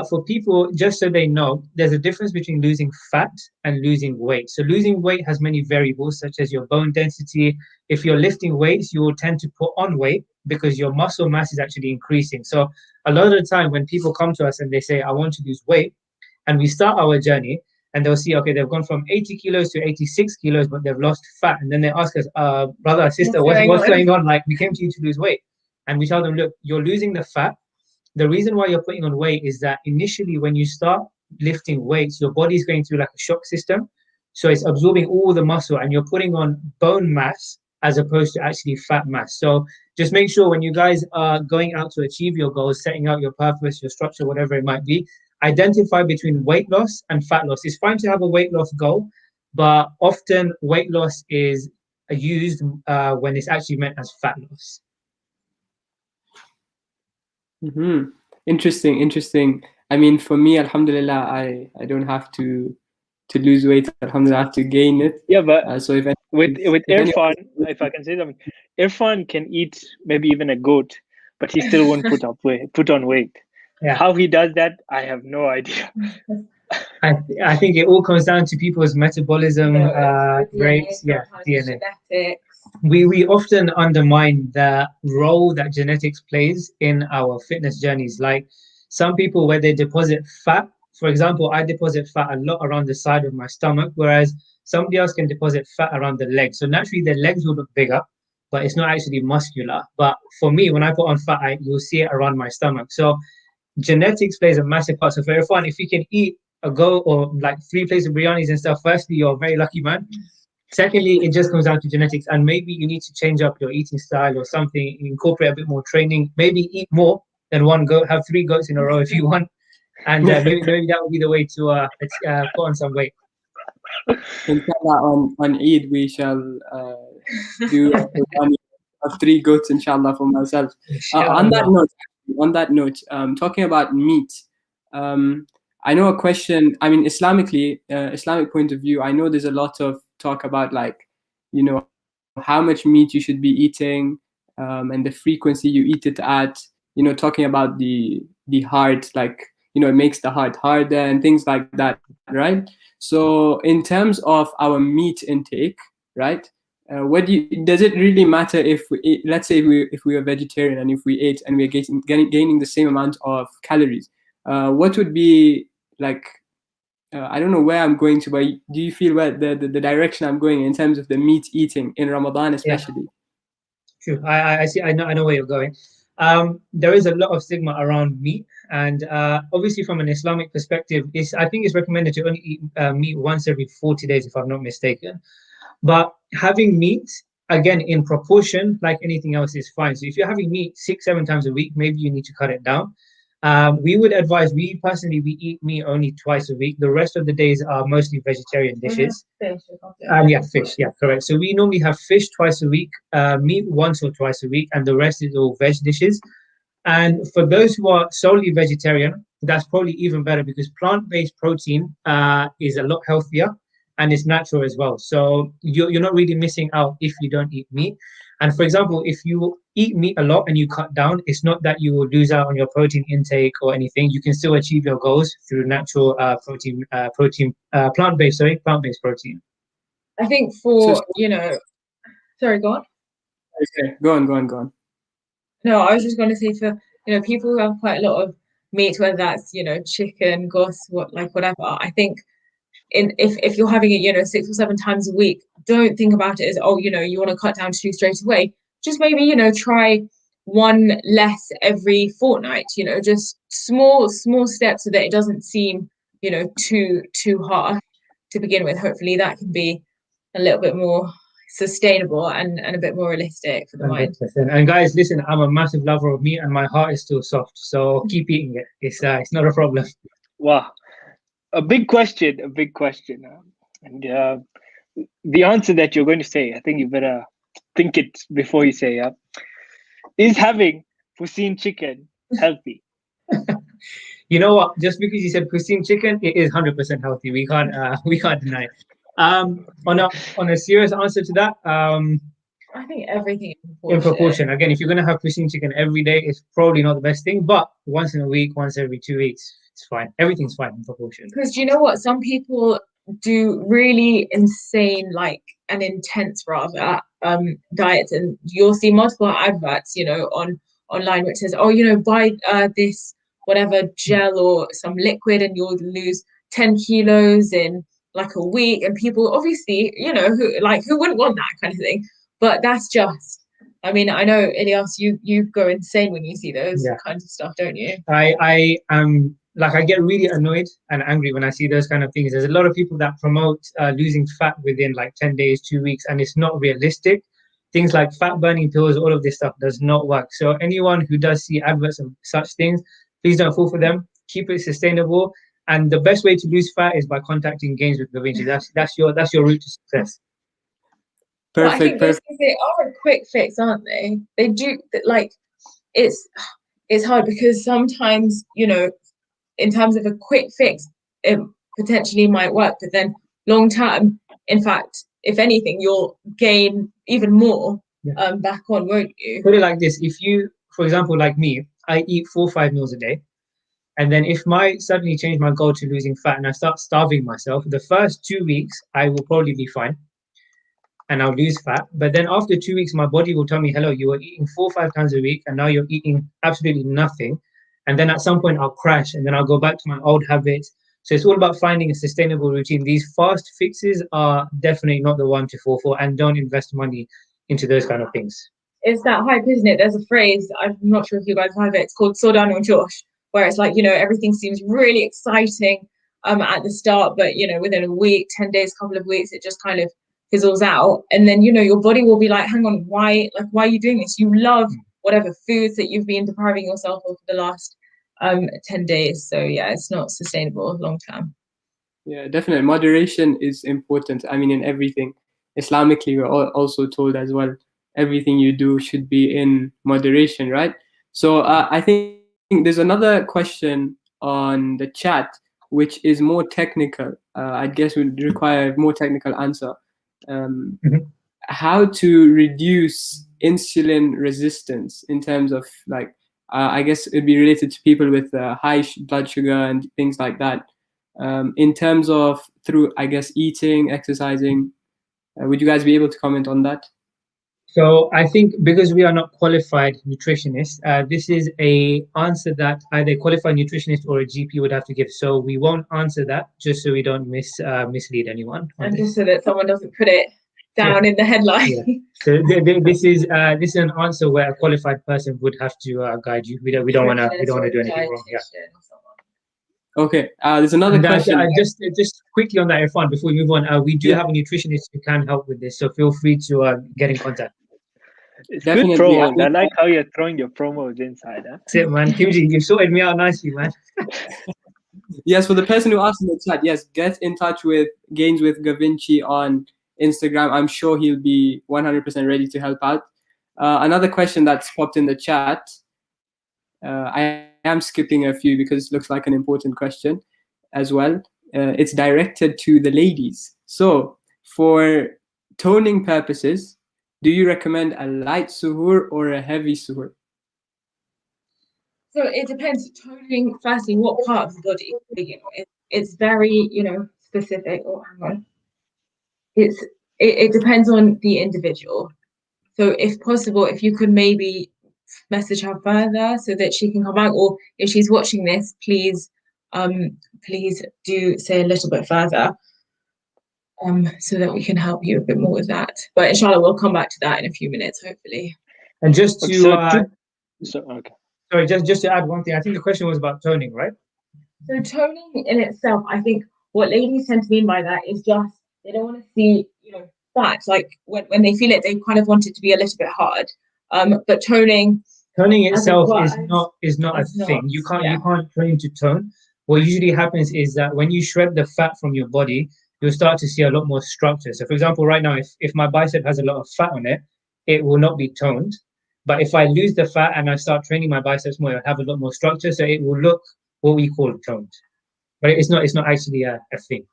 for people, just so they know, there's a difference between losing fat and losing weight. So losing weight has many variables, such as your bone density. If you're lifting weights, you will tend to put on weight because your muscle mass is actually increasing. So a lot of the time when people come to us and they say, I want to lose weight, and we start our journey, and they'll see, okay, they've gone from 80 kilos to 86 kilos, but they've lost fat. And then they ask us, brother, sister, what's going on? Like, we came to you to lose weight. And we tell them, look, you're losing the fat. The reason why you're putting on weight is that initially when you start lifting weights, your body's going through like a shock system. So it's absorbing all the muscle and you're putting on bone mass as opposed to actually fat mass. So just make sure when you guys are going out to achieve your goals, setting out your purpose, your structure, whatever it might be, identify between weight loss and fat loss. It's fine to have a weight loss goal, but often weight loss is used when it's actually meant as fat loss. Mm-hmm. Interesting. I mean, for me, alhamdulillah, I don't have to lose weight. Alhamdulillah, I have to gain it. Yeah, but so with Irfan, if I can say something, Irfan can eat maybe even a goat, but he still won't put on weight. Yeah. How he does that, I have no idea. I think it all comes down to people's metabolism rates, DNA. Genetics. We often undermine the role that genetics plays in our fitness journeys. Like some people, where they deposit fat, for example, I deposit fat a lot around the side of my stomach, whereas somebody else can deposit fat around the legs. So naturally their legs will look bigger, but it's not actually muscular. But for me, when I put on fat, you'll see it around my stomach. So genetics plays a massive part. So for everyone, if you can eat a go or like 3 plates of biryanis and stuff, firstly, you're a very lucky man. Secondly, it just comes down to genetics, and maybe you need to change up your eating style or something, incorporate a bit more training, maybe eat more than one goat, have 3 goats in a row if you want, and maybe that would be the way to put on some weight. Inshallah, on Eid we shall do a 3 goats, inshallah, for myself. On that note, talking about meat, I know a question. I mean, Islamic point of view, I know there's a lot of talk about, like, how much meat you should be eating, and the frequency you eat it at, talking about the heart, like, it makes the heart harder and things like that, right? So in terms of our meat intake, right, does it really matter if we, let's say if we are vegetarian and if we ate and we're gaining the same amount of calories, what would be, like, I don't know where I'm going to, but do you feel where the direction I'm going in terms of the meat eating in Ramadan especially? True. I see. I know where you're going. There is a lot of stigma around meat, and obviously from an Islamic perspective, I think it's recommended to only eat meat once every 40 days, if I'm not mistaken. But having meat, again, in proportion, like anything else, is fine. So if you're having meat 6, 7 times a week, maybe you need to cut it down. We would advise, we personally, we eat meat only twice a week. The rest of the days are mostly vegetarian dishes. Yeah, fish, yeah, correct. So we normally have fish twice a week, meat once or twice a week, and the rest is all veg dishes. And for those who are solely vegetarian, that's probably even better because plant-based protein is a lot healthier and it's natural as well. So you're not really missing out if you don't eat meat. And for example, if you eat meat a lot and you cut down, it's not that you will lose out on your protein intake or anything. You can still achieve your goals through natural plant-based protein. I think for, you know, sorry, go on. Okay, go on. No, I was just going to say for, you know, people who have quite a lot of meat, whether that's, you know, chicken, whatever, I think if you're having it, you know, 6 or 7 times a week, don't think about it as, oh, you know, you want to cut down to 2 straight away. Just maybe, you know, try one less every fortnight, you know, just small steps so that it doesn't seem, you know, too hard to begin with. Hopefully that can be a little bit more sustainable and a bit more realistic for the mind. And guys, listen, I'm a massive lover of meat and my heart is still soft, so keep eating it. It's not a problem. Wow, a big question, and the answer that you're going to say, I think you better think it before you say. Is having cuisine chicken healthy? You know what? Just because you said cuisine chicken, it is 100% healthy. We can't deny it. On a serious answer to that, I think everything in proportion. Again, if you're gonna have cuisine chicken every day, it's probably not the best thing. But once in a week, once every 2 weeks, it's fine. Everything's fine in proportion. Because you know what? Some people do really insane, like, and intense rather, diets, and you'll see multiple adverts, you know, online which says, oh, you know, buy this whatever gel or some liquid and you'll lose 10 kilos in like a week. And people obviously, you know, who wouldn't want that kind of thing? But that's just, I mean, I know, Ilyas, you go insane when you see those kinds of stuff, don't you? I am like, I get really annoyed and angry when I see those kind of things. There's a lot of people that promote losing fat within like 10 days, 2 weeks, and it's not realistic. Things like fat burning pills, all of this stuff does not work. So anyone who does see adverts of such things, please don't fall for them. Keep it sustainable. And the best way to lose fat is by contacting Gains with Govinchy. That's your route to success. Perfect. They are a quick fix, aren't they? They do, like, it's hard because sometimes, you know, in terms of a quick fix, it potentially might work, but then long term, in fact, if anything, you'll gain even more back on, won't you? Put it like this: if you, for example, like me, I eat 4 or 5 meals a day, and then if I suddenly change my goal to losing fat and I start starving myself, the first 2 weeks I will probably be fine and I'll lose fat. But then after 2 weeks, my body will tell me, hello, you were eating 4 or 5 times a week and now you're eating absolutely nothing. And then at some point I'll crash and then I'll go back to my old habits. So it's all about finding a sustainable routine. These fast fixes are definitely not the one to fall for, and don't invest money into those kind of things. It's that hype, isn't it? There's a phrase, I'm not sure if you guys have it, it's called Sodan or Josh, where it's like, you know, everything seems really exciting at the start, but, you know, within a week, 10 days, couple of weeks, it just kind of fizzles out. And then, you know, your body will be like, hang on, why are you doing this? You love whatever foods that you've been depriving yourself of for the last 10 days. So yeah, it's not sustainable long term. Yeah, definitely. Moderation is important. I mean, in everything. Islamically, we're also told as well, everything you do should be in moderation, right? So I think there's another question on the chat, which is more technical. I guess would require a more technical answer. How to reduce insulin resistance in terms of like, I guess it'd be related to people with high blood sugar and things like that. In terms of through, I guess, eating, exercising, would you guys be able to comment on that? So I think because we are not qualified nutritionists, this is a answer that either a qualified nutritionist or a GP would have to give. So we won't answer that, just so we don't mislead anyone. And just so that someone doesn't put it down in the headline. Yeah. So this is an answer where a qualified person would have to guide you. We don't want to do anything wrong. Yeah. Okay. There's another question. Just quickly on that, Irfan, before we move on, we do have a nutritionist who can help with this, so feel free to get in contact. It's Definitely, good promos. I like how you're throwing your promos inside. Huh? That's it, man. Kimji, you've sorted me out nicely, man. Yes, for the person who asked in the chat, yes, get in touch with Gains with Govinchy on Instagram. I'm sure he'll be 100% ready to help out. Another question that's popped in the chat. I am skipping a few because it looks like an important question as well. It's directed to the ladies. So for toning purposes, do you recommend a light suhoor or a heavy suhoor? So it depends. Toning, firstly, what part of the body? It's very, specific. Oh, hang on. It depends on the individual. So if possible, if you could maybe message her further so that she can come back, or if she's watching this, please do say a little bit further, so that we can help you a bit more with that. But inshallah, we'll come back to that in a few minutes, hopefully. And just to okay. Sorry, just to add one thing, I think the question was about toning, right? So toning in itself, I think what ladies tend to mean by that is just they don't want to see, fat. Like when they feel it, they kind of want it to be a little bit hard. But toning itself is not a thing. You can't train to tone. What usually happens is that when you shred the fat from your body, you'll start to see a lot more structure. So for example, right now, if my bicep has a lot of fat on it, it will not be toned. But if I lose the fat and I start training my biceps more, I'll have a lot more structure. So it will look what we call toned. But it's not actually a thing.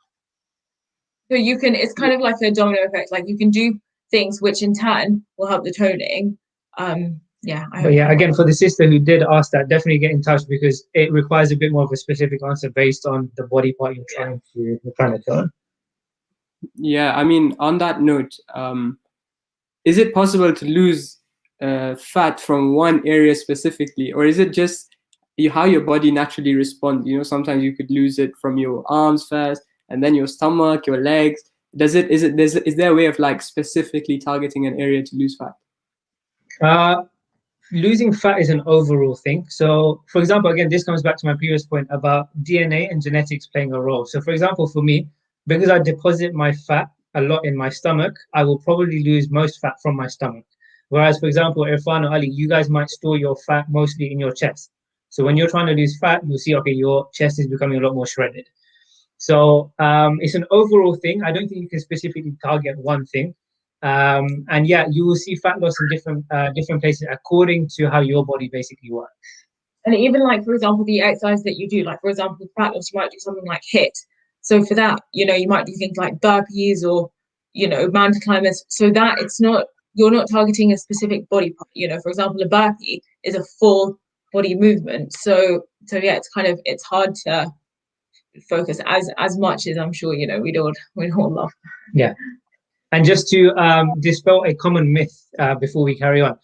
So it's kind of like a domino effect. Like you can do things which in turn will help the toning. Again, for the sister who did ask that, definitely get in touch because it requires a bit more of a specific answer based on the body part you're trying to tone. Yeah, I mean, on that note, is it possible to lose fat from one area specifically, or is it just how your body naturally responds? Sometimes you could lose it from your arms first, and then your stomach, your legs. Is there a way of like specifically targeting an area to lose fat? Losing fat is an overall thing. So, for example, again, this comes back to my previous point about DNA and genetics playing a role. So, for example, for me, because I deposit my fat a lot in my stomach, I will probably lose most fat from my stomach. Whereas, for example, Irfan or Ali, you guys might store your fat mostly in your chest. So when you're trying to lose fat, you'll see, okay, your chest is becoming a lot more shredded. So it's an overall thing. I don't think you can specifically target one thing. And yeah, you will see fat loss in different places according to how your body basically works. And even like, for example, the exercise that you do, like for example, fat loss, you might do something like HIIT. So for that, you might do things like burpees or, mountain climbers. So that you're not targeting a specific body part. For example, a burpee is a full body movement. So yeah, it's hard to focus as much as I'm sure, we'd all love. Yeah. And just to dispel a common myth before we carry on,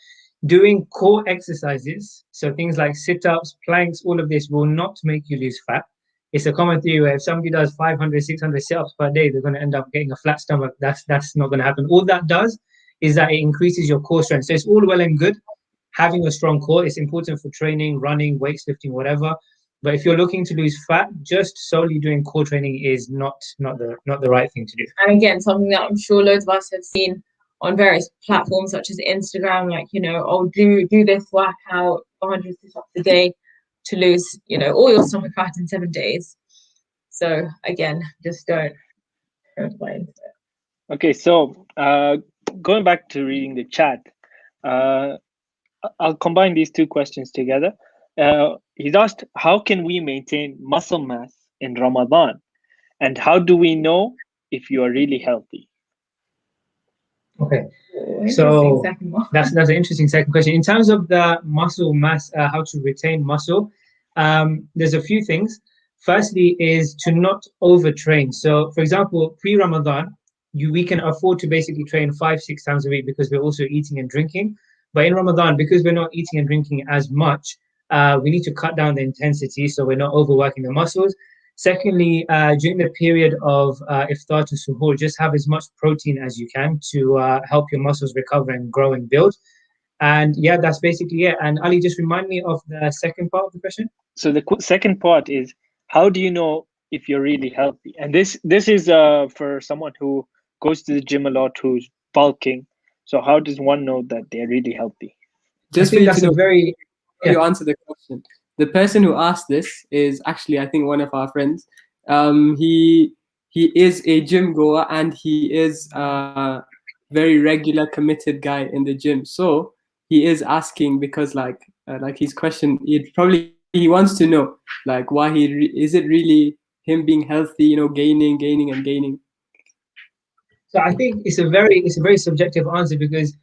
doing core exercises, so things like sit-ups, planks, all of this will not make you lose fat. It's a common theory where if somebody does 500, 600 sit-ups per day, they're going to end up getting a flat stomach. That's not going to happen. All that does is that it increases your core strength. So it's all well and good having a strong core. It's important for training, running, weightlifting, whatever. But if you're looking to lose fat, just solely doing core training is not the right thing to do. And again, something that I'm sure loads of us have seen on various platforms such as Instagram, like, do this workout 100 sit-ups a day to lose, all your stomach fat in 7 days. So again, just don't buy into it. Okay, so going back to reading the chat, I'll combine these two questions together. He's asked, how can we maintain muscle mass in Ramadan? And how do we know if you are really healthy? Okay, so that's an interesting second question. In terms of the muscle mass, how to retain muscle, there's a few things. Firstly is to not overtrain. So for example, pre-Ramadan, we can afford to basically train 5-6 times a week because we're also eating and drinking. But in Ramadan, because we're not eating and drinking as much, we need to cut down the intensity so we're not overworking the muscles. Secondly, during the period of iftar to suhoor, just have as much protein as you can to help your muscles recover and grow and build. And yeah, that's basically it. And Ali, just remind me of the second part of the question. So the second part is, how do you know if you're really healthy? And this is for someone who goes to the gym a lot, who's bulking. So how does one know that they're really healthy? Just I think that's a very you answer the question. The person who asked this is actually, I think, one of our friends. He is a gym goer, and he is a very regular, committed guy in the gym. So he is asking because, like his question, he wants to know, like, why is it really him being healthy? You know, gaining and gaining. So I think it's a very subjective answer, because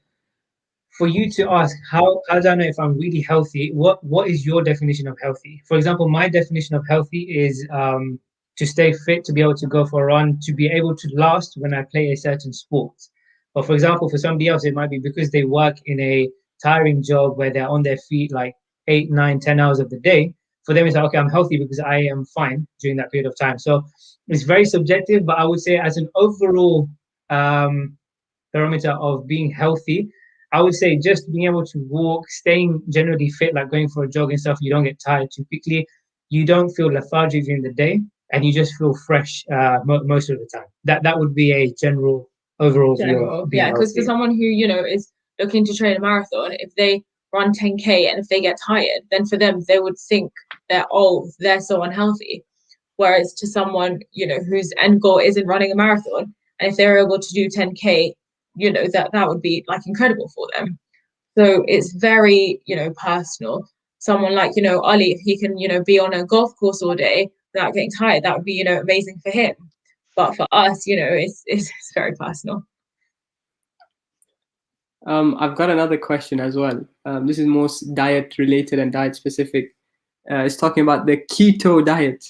for you to ask how do I know if I'm really healthy, what is your definition of healthy? For example, my definition of healthy is to stay fit, to be able to go for a run, to be able to last when I play a certain sport. But for example, for somebody else, it might be because they work in a tiring job where they're on their feet like 8, 9, 10 hours of the day. For them, it's like, okay, I'm healthy because I am fine during that period of time. So it's very subjective, but I would say as an overall parameter of being healthy, I would say just being able to walk, staying generally fit, like going for a jog and stuff. You don't get tired too quickly. You don't feel lethargic during the day, and you just feel fresh most of the time. That would be a general overall view. Yeah, because for someone who is looking to train a marathon, if they run 10K and if they get tired, then for them they would think that they're so unhealthy. Whereas to someone whose end goal isn't running a marathon, and if they're able to do 10K, that would be like incredible for them. So it's very personal. Someone like Ali, if he can be on a golf course all day without getting tired, that would be amazing for him. But for us, it's very personal. I've got another question as well. This is more diet related and diet specific. It's talking about the keto diet.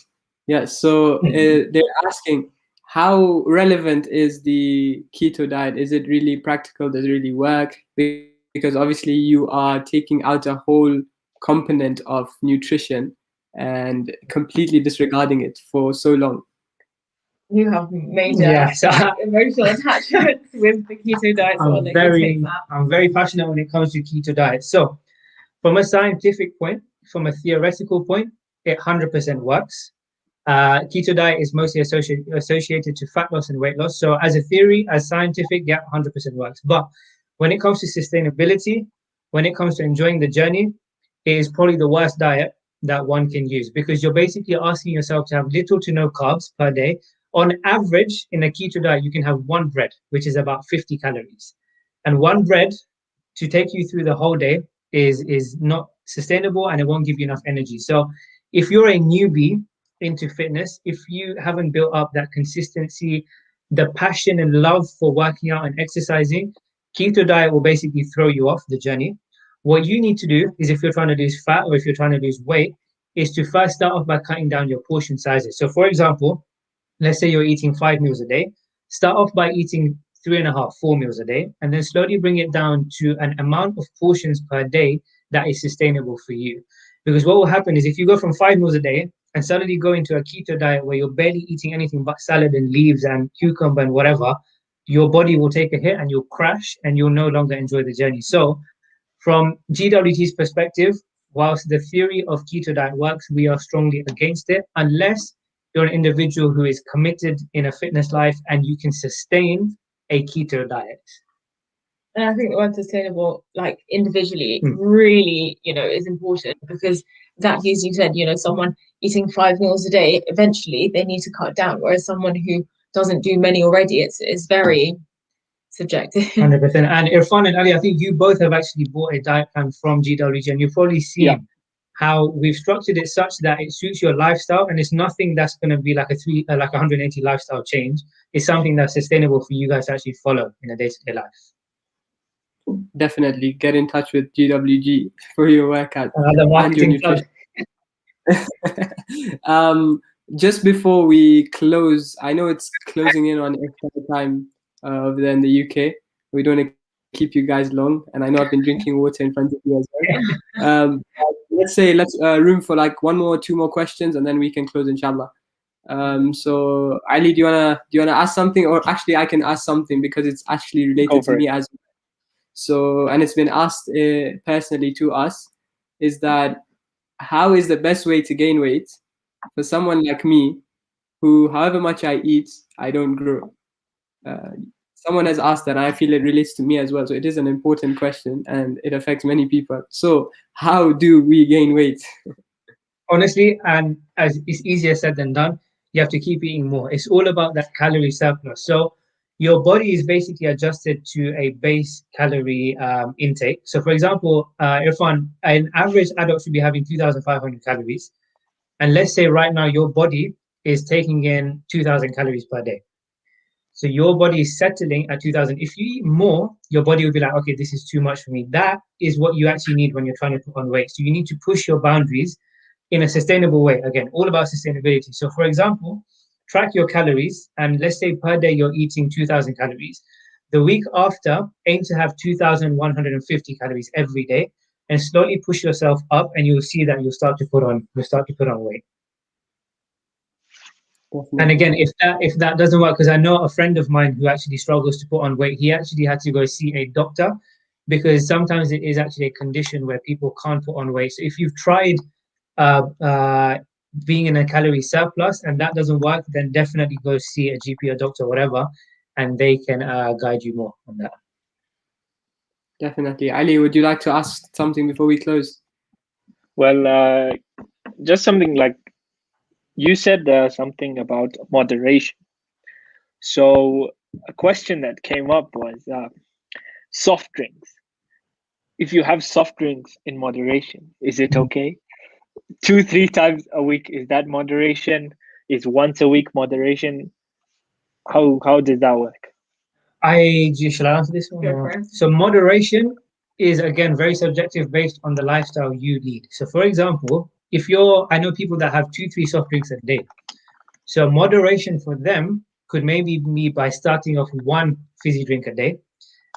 Yeah, so they're asking, how relevant is the keto diet? Is it really practical? Does it really work? Because obviously you are taking out a whole component of nutrition and completely disregarding it for so long. You have major emotional attachments with the keto diet. I'm very passionate when it comes to keto diet. So from a scientific point, from a theoretical point, it 100% works. Keto diet is mostly associated to fat loss and weight loss. So as a theory, as scientific, yeah, 100% works. But when it comes to sustainability, when it comes to enjoying the journey, it is probably the worst diet that one can use, because you're basically asking yourself to have little to no carbs per day. On average, in a keto diet, you can have one bread, which is about 50 calories. And one bread to take you through the whole day is not sustainable, and it won't give you enough energy. So if you're a newbie into fitness, if you haven't built up that consistency, the passion and love for working out and exercising, keto diet will basically throw you off the journey. What you need to do is, if you're trying to lose fat or if you're trying to lose weight, is to first start off by cutting down your portion sizes. So for example, let's say you're eating 5 meals a day, start off by eating 3.5, 4 meals a day, and then slowly bring it down to an amount of portions per day that is sustainable for you. Because what will happen is, if you go from 5 meals a day and suddenly go into a keto diet where you're barely eating anything but salad and leaves and cucumber and whatever, your body will take a hit and you'll crash and you'll no longer enjoy the journey. So from GWT's perspective, whilst the theory of keto diet works, we are strongly against it, unless you're an individual who is committed in a fitness life and you can sustain a keto diet. And I think the word sustainable, like individually, really, is important, because exactly as you said, someone eating 5 meals a day, eventually they need to cut down. Whereas someone who doesn't do many already, it's very subjective. 100%. And Irfan and Ali, I think you both have actually bought a diet plan from GWG, and you've probably seen how we've structured it such that it suits your lifestyle, and it's nothing that's going to be like a 180 lifestyle change. It's something that's sustainable for you guys to actually follow in a day-to-day life. Definitely get in touch with GWG for your workout and your nutrition. Just before we close, I know it's closing in on extra time over there in the UK. We don't want to keep you guys long, and I know I've been drinking water in front of you as well. Let's room for like 1 more, 2 more questions, and then we can close, inshallah. So Ali, do you wanna ask something, or actually I can ask something because it's actually Go related for to it. me as well. So, and it's been asked personally to us, is that how is the best way to gain weight for someone like me, who, however much I eat, I don't grow? Someone has asked that, and I feel it relates to me as well. So it is an important question, and it affects many people. So how do we gain weight? Honestly, and as it's easier said than done, you have to keep eating more. It's all about that calorie surplus. So your body is basically adjusted to a base calorie intake. So, for example, Irfan, an average adult should be having 2,500 calories. And let's say right now your body is taking in 2,000 calories per day. So your body is settling at 2,000. If you eat more, your body will be like, okay, this is too much for me. That is what you actually need when you're trying to put on weight. So you need to push your boundaries in a sustainable way. Again, all about sustainability. So, for example, track your calories, and let's say per day you're eating 2,000 calories. The week after, aim to have 2,150 calories every day, and slowly push yourself up, and you'll see that you'll start to put on weight. And again, if that doesn't work, because I know a friend of mine who actually struggles to put on weight, he actually had to go see a doctor, because sometimes it is actually a condition where people can't put on weight. So if you've tried uh, uh, being in a calorie surplus and that doesn't work, then definitely go see a GP or doctor or whatever, and they can guide you more on that. Definitely. Ali, would you like to ask something before we close? Well, just something like you said something about moderation. So a question that came up was soft drinks. If you have soft drinks in moderation, is it okay? 2-3 times a week, is that moderation? Is once a week moderation? How does that work? Shall I answer this one? Go for it. So moderation is again very subjective based on the lifestyle you lead. So for example, I know people that have 2-3 soft drinks a day. So moderation for them could maybe be by starting off with one fizzy drink a day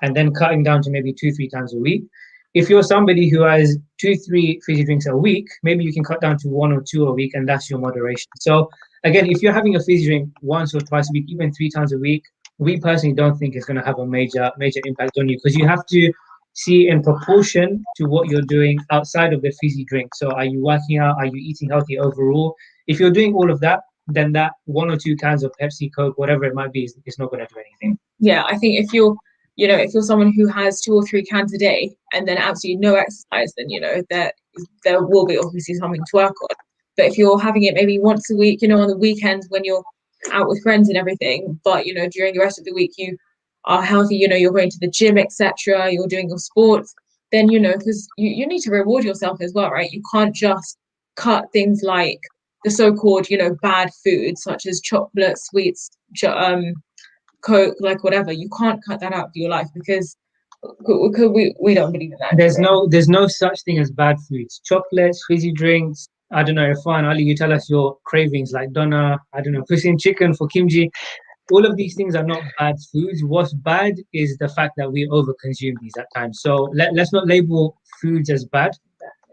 and then cutting down to maybe 2-3 times a week. If you're somebody who has 2-3 fizzy drinks a week, maybe you can cut down to 1 or 2 a week, and that's your moderation. So again, if you're having a fizzy drink once or twice a week, even 3 times a week, we personally don't think it's going to have a major impact on you, because you have to see in proportion to what you're doing outside of the fizzy drink. So are you working out? Are you eating healthy overall? If you're doing all of that, then that 1 or 2 cans of Pepsi, Coke, whatever it might be, is not going to do anything. Yeah, I think if you're someone who has 2 or 3 cans a day and then absolutely no exercise, then there will be obviously something to work on. But if you're having it maybe once a week, on the weekends when you're out with friends and everything, but during the rest of the week you are healthy, you're going to the gym, etc., you're doing your sports, then because you need to reward yourself as well, right? You can't just cut things like the so-called bad foods such as chocolate, sweets, Coke, like whatever. You can't cut that out of your life, because we don't believe in that. There's no such thing as bad foods. Chocolates, fizzy drinks. I don't know, Irfan, Ali, you tell us your cravings, like dona, I don't know, pushing chicken for kimchi. All of these things are not bad foods. What's bad is the fact that we overconsume these at times. So let's not label foods as bad.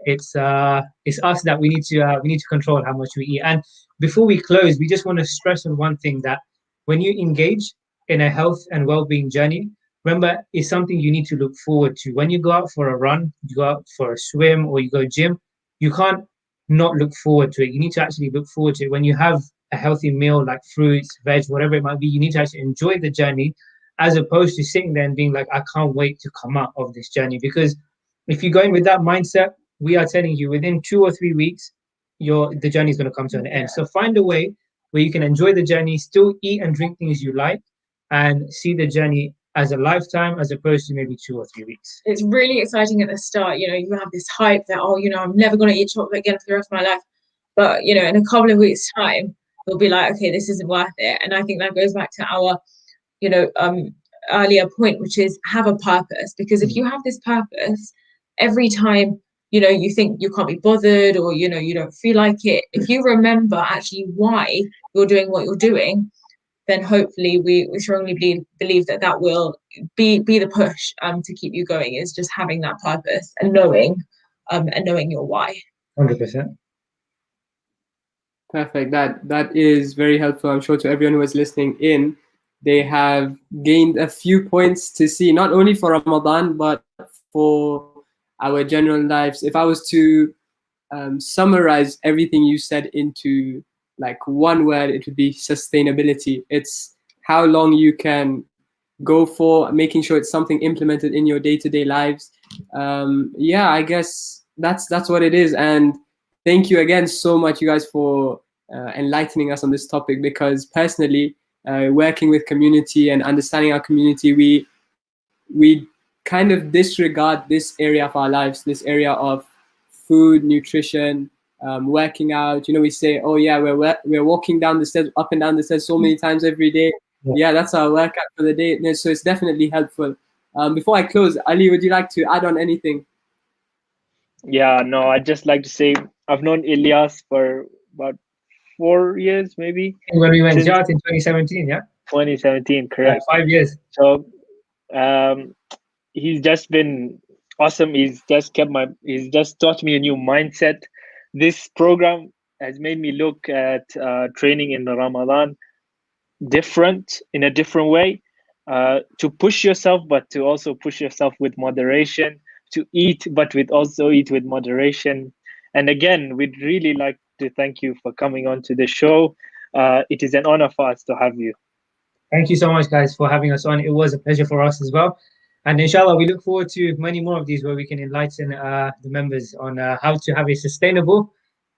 It's us that we need to control how much we eat. And before we close, we just want to stress on one thing, that when you engage in a health and well-being journey, remember, it's something you need to look forward to. When you go out for a run, you go out for a swim, or you go gym, you can't not look forward to it. You need to actually look forward to it. When you have a healthy meal like fruits, veg, whatever it might be, you need to actually enjoy the journey, as opposed to sitting there and being like, I can't wait to come out of this journey. Because if you go in with that mindset, we are telling you within 2 or 3 weeks, the journey is going to come to an end. So find a way where you can enjoy the journey, still eat and drink things you like, and see the journey as a lifetime, as opposed to maybe 2 or 3 weeks. It's really exciting at the start. You have this hype that, I'm never going to eat chocolate again for the rest of my life. But, in a couple of weeks' time, you'll be like, okay, this isn't worth it. And I think that goes back to our, earlier point, which is have a purpose. Because if you have this purpose, every time, you think you can't be bothered, or, you don't feel like it, if you remember actually why you're doing what you're doing, then hopefully we strongly believe that will be the push to keep you going, is just having that purpose and knowing your why. 100%. Perfect. That is very helpful. I'm sure to everyone who is listening in, they have gained a few points to see, not only for Ramadan but for our general lives. If I was to summarize everything you said into like one word, it would be sustainability. It's how long you can go for, making sure it's something implemented in your day-to-day lives. Yeah, I guess that's what it is. And thank you again so much, you guys, for enlightening us on this topic, because personally, working with community and understanding our community, we kind of disregard this area of our lives, this area of food, nutrition, working out. You know, we say, oh yeah, we're walking down the stairs, up and down the stairs so many times every day. Yeah, that's our workout for the day. So it's definitely helpful. Before I close, Ali, would you like to add on anything? Yeah, no, I'd just like to say I've known Ilyas for about 4 years, maybe, When we went since Jat in 2017, yeah? 2017, correct. 5 years. So he's just been awesome. He's just taught me a new mindset. This program has made me look at training in the Ramadan different, in a different way, to push yourself, but to also push yourself with moderation, to eat, but with also eat with moderation. And again, we'd really like to thank you for coming on to the show. It is an honor for us to have you. Thank you so much, guys, for having us on. It was a pleasure for us as well. And inshallah, we look forward to many more of these where we can enlighten the members on how to have a sustainable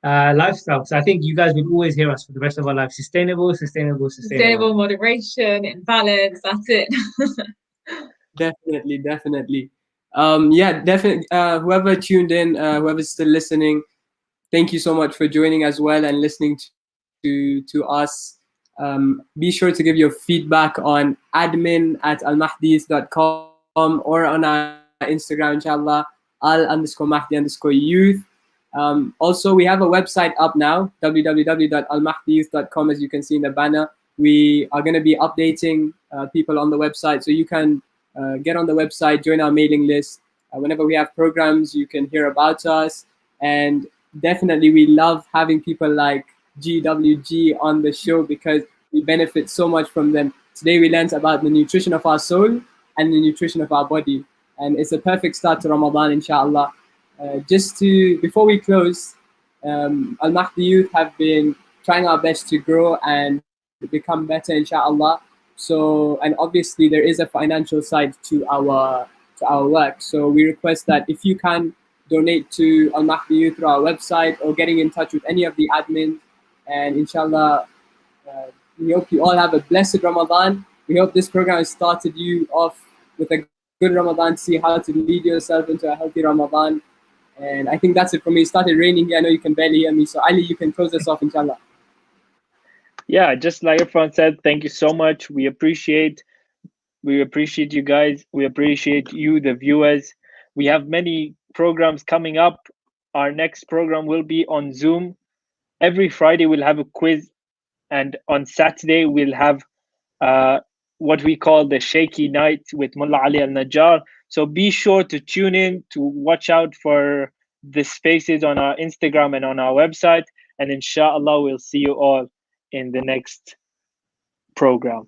lifestyle. So I think you guys will always hear us for the rest of our life. Sustainable, sustainable, sustainable. Sustainable, moderation, and balance. That's it. Definitely. Yeah, definitely. Whoever tuned in, whoever's still listening, thank you so much for joining as well and listening to us. Be sure to give your feedback on admin@almahdiyouth.com or on our Instagram, inshallah, al_mahdi_youth. Also, we have a website up now, www.almahdiyouth.com, as you can see in the banner. We are going to be updating people on the website, so you can get on the website, join our mailing list. Whenever we have programs, you can hear about us. And definitely, we love having people like GWG on the show because we benefit so much from them. Today, we learned about the nutrition of our soul and the nutrition of our body. And it's a perfect start to Ramadan, inshallah. Before we close, Al Mahdi Youth have been trying our best to grow and become better, inshallah. So, and obviously there is a financial side to our work. So we request that if you can donate to Al Mahdi Youth through our website or getting in touch with any of the admins, and inshallah, we hope you all have a blessed Ramadan. We hope this program has started you off with a good Ramadan, see how to lead yourself into a healthy Ramadan. And I think that's it for me. It started raining here. I know you can barely hear me. So Ali, you can close us off, inshallah. Yeah, just like everyone said, thank you so much. We appreciate you guys. We appreciate you, the viewers. We have many programs coming up. Our next program will be on Zoom. Every Friday we'll have a quiz, and on Saturday we'll have what we call the Shaky Night with Mullah Ali Al-Najjar. So be sure to tune in, to watch out for the spaces on our Instagram and on our website. And inshallah, we'll see you all in the next program.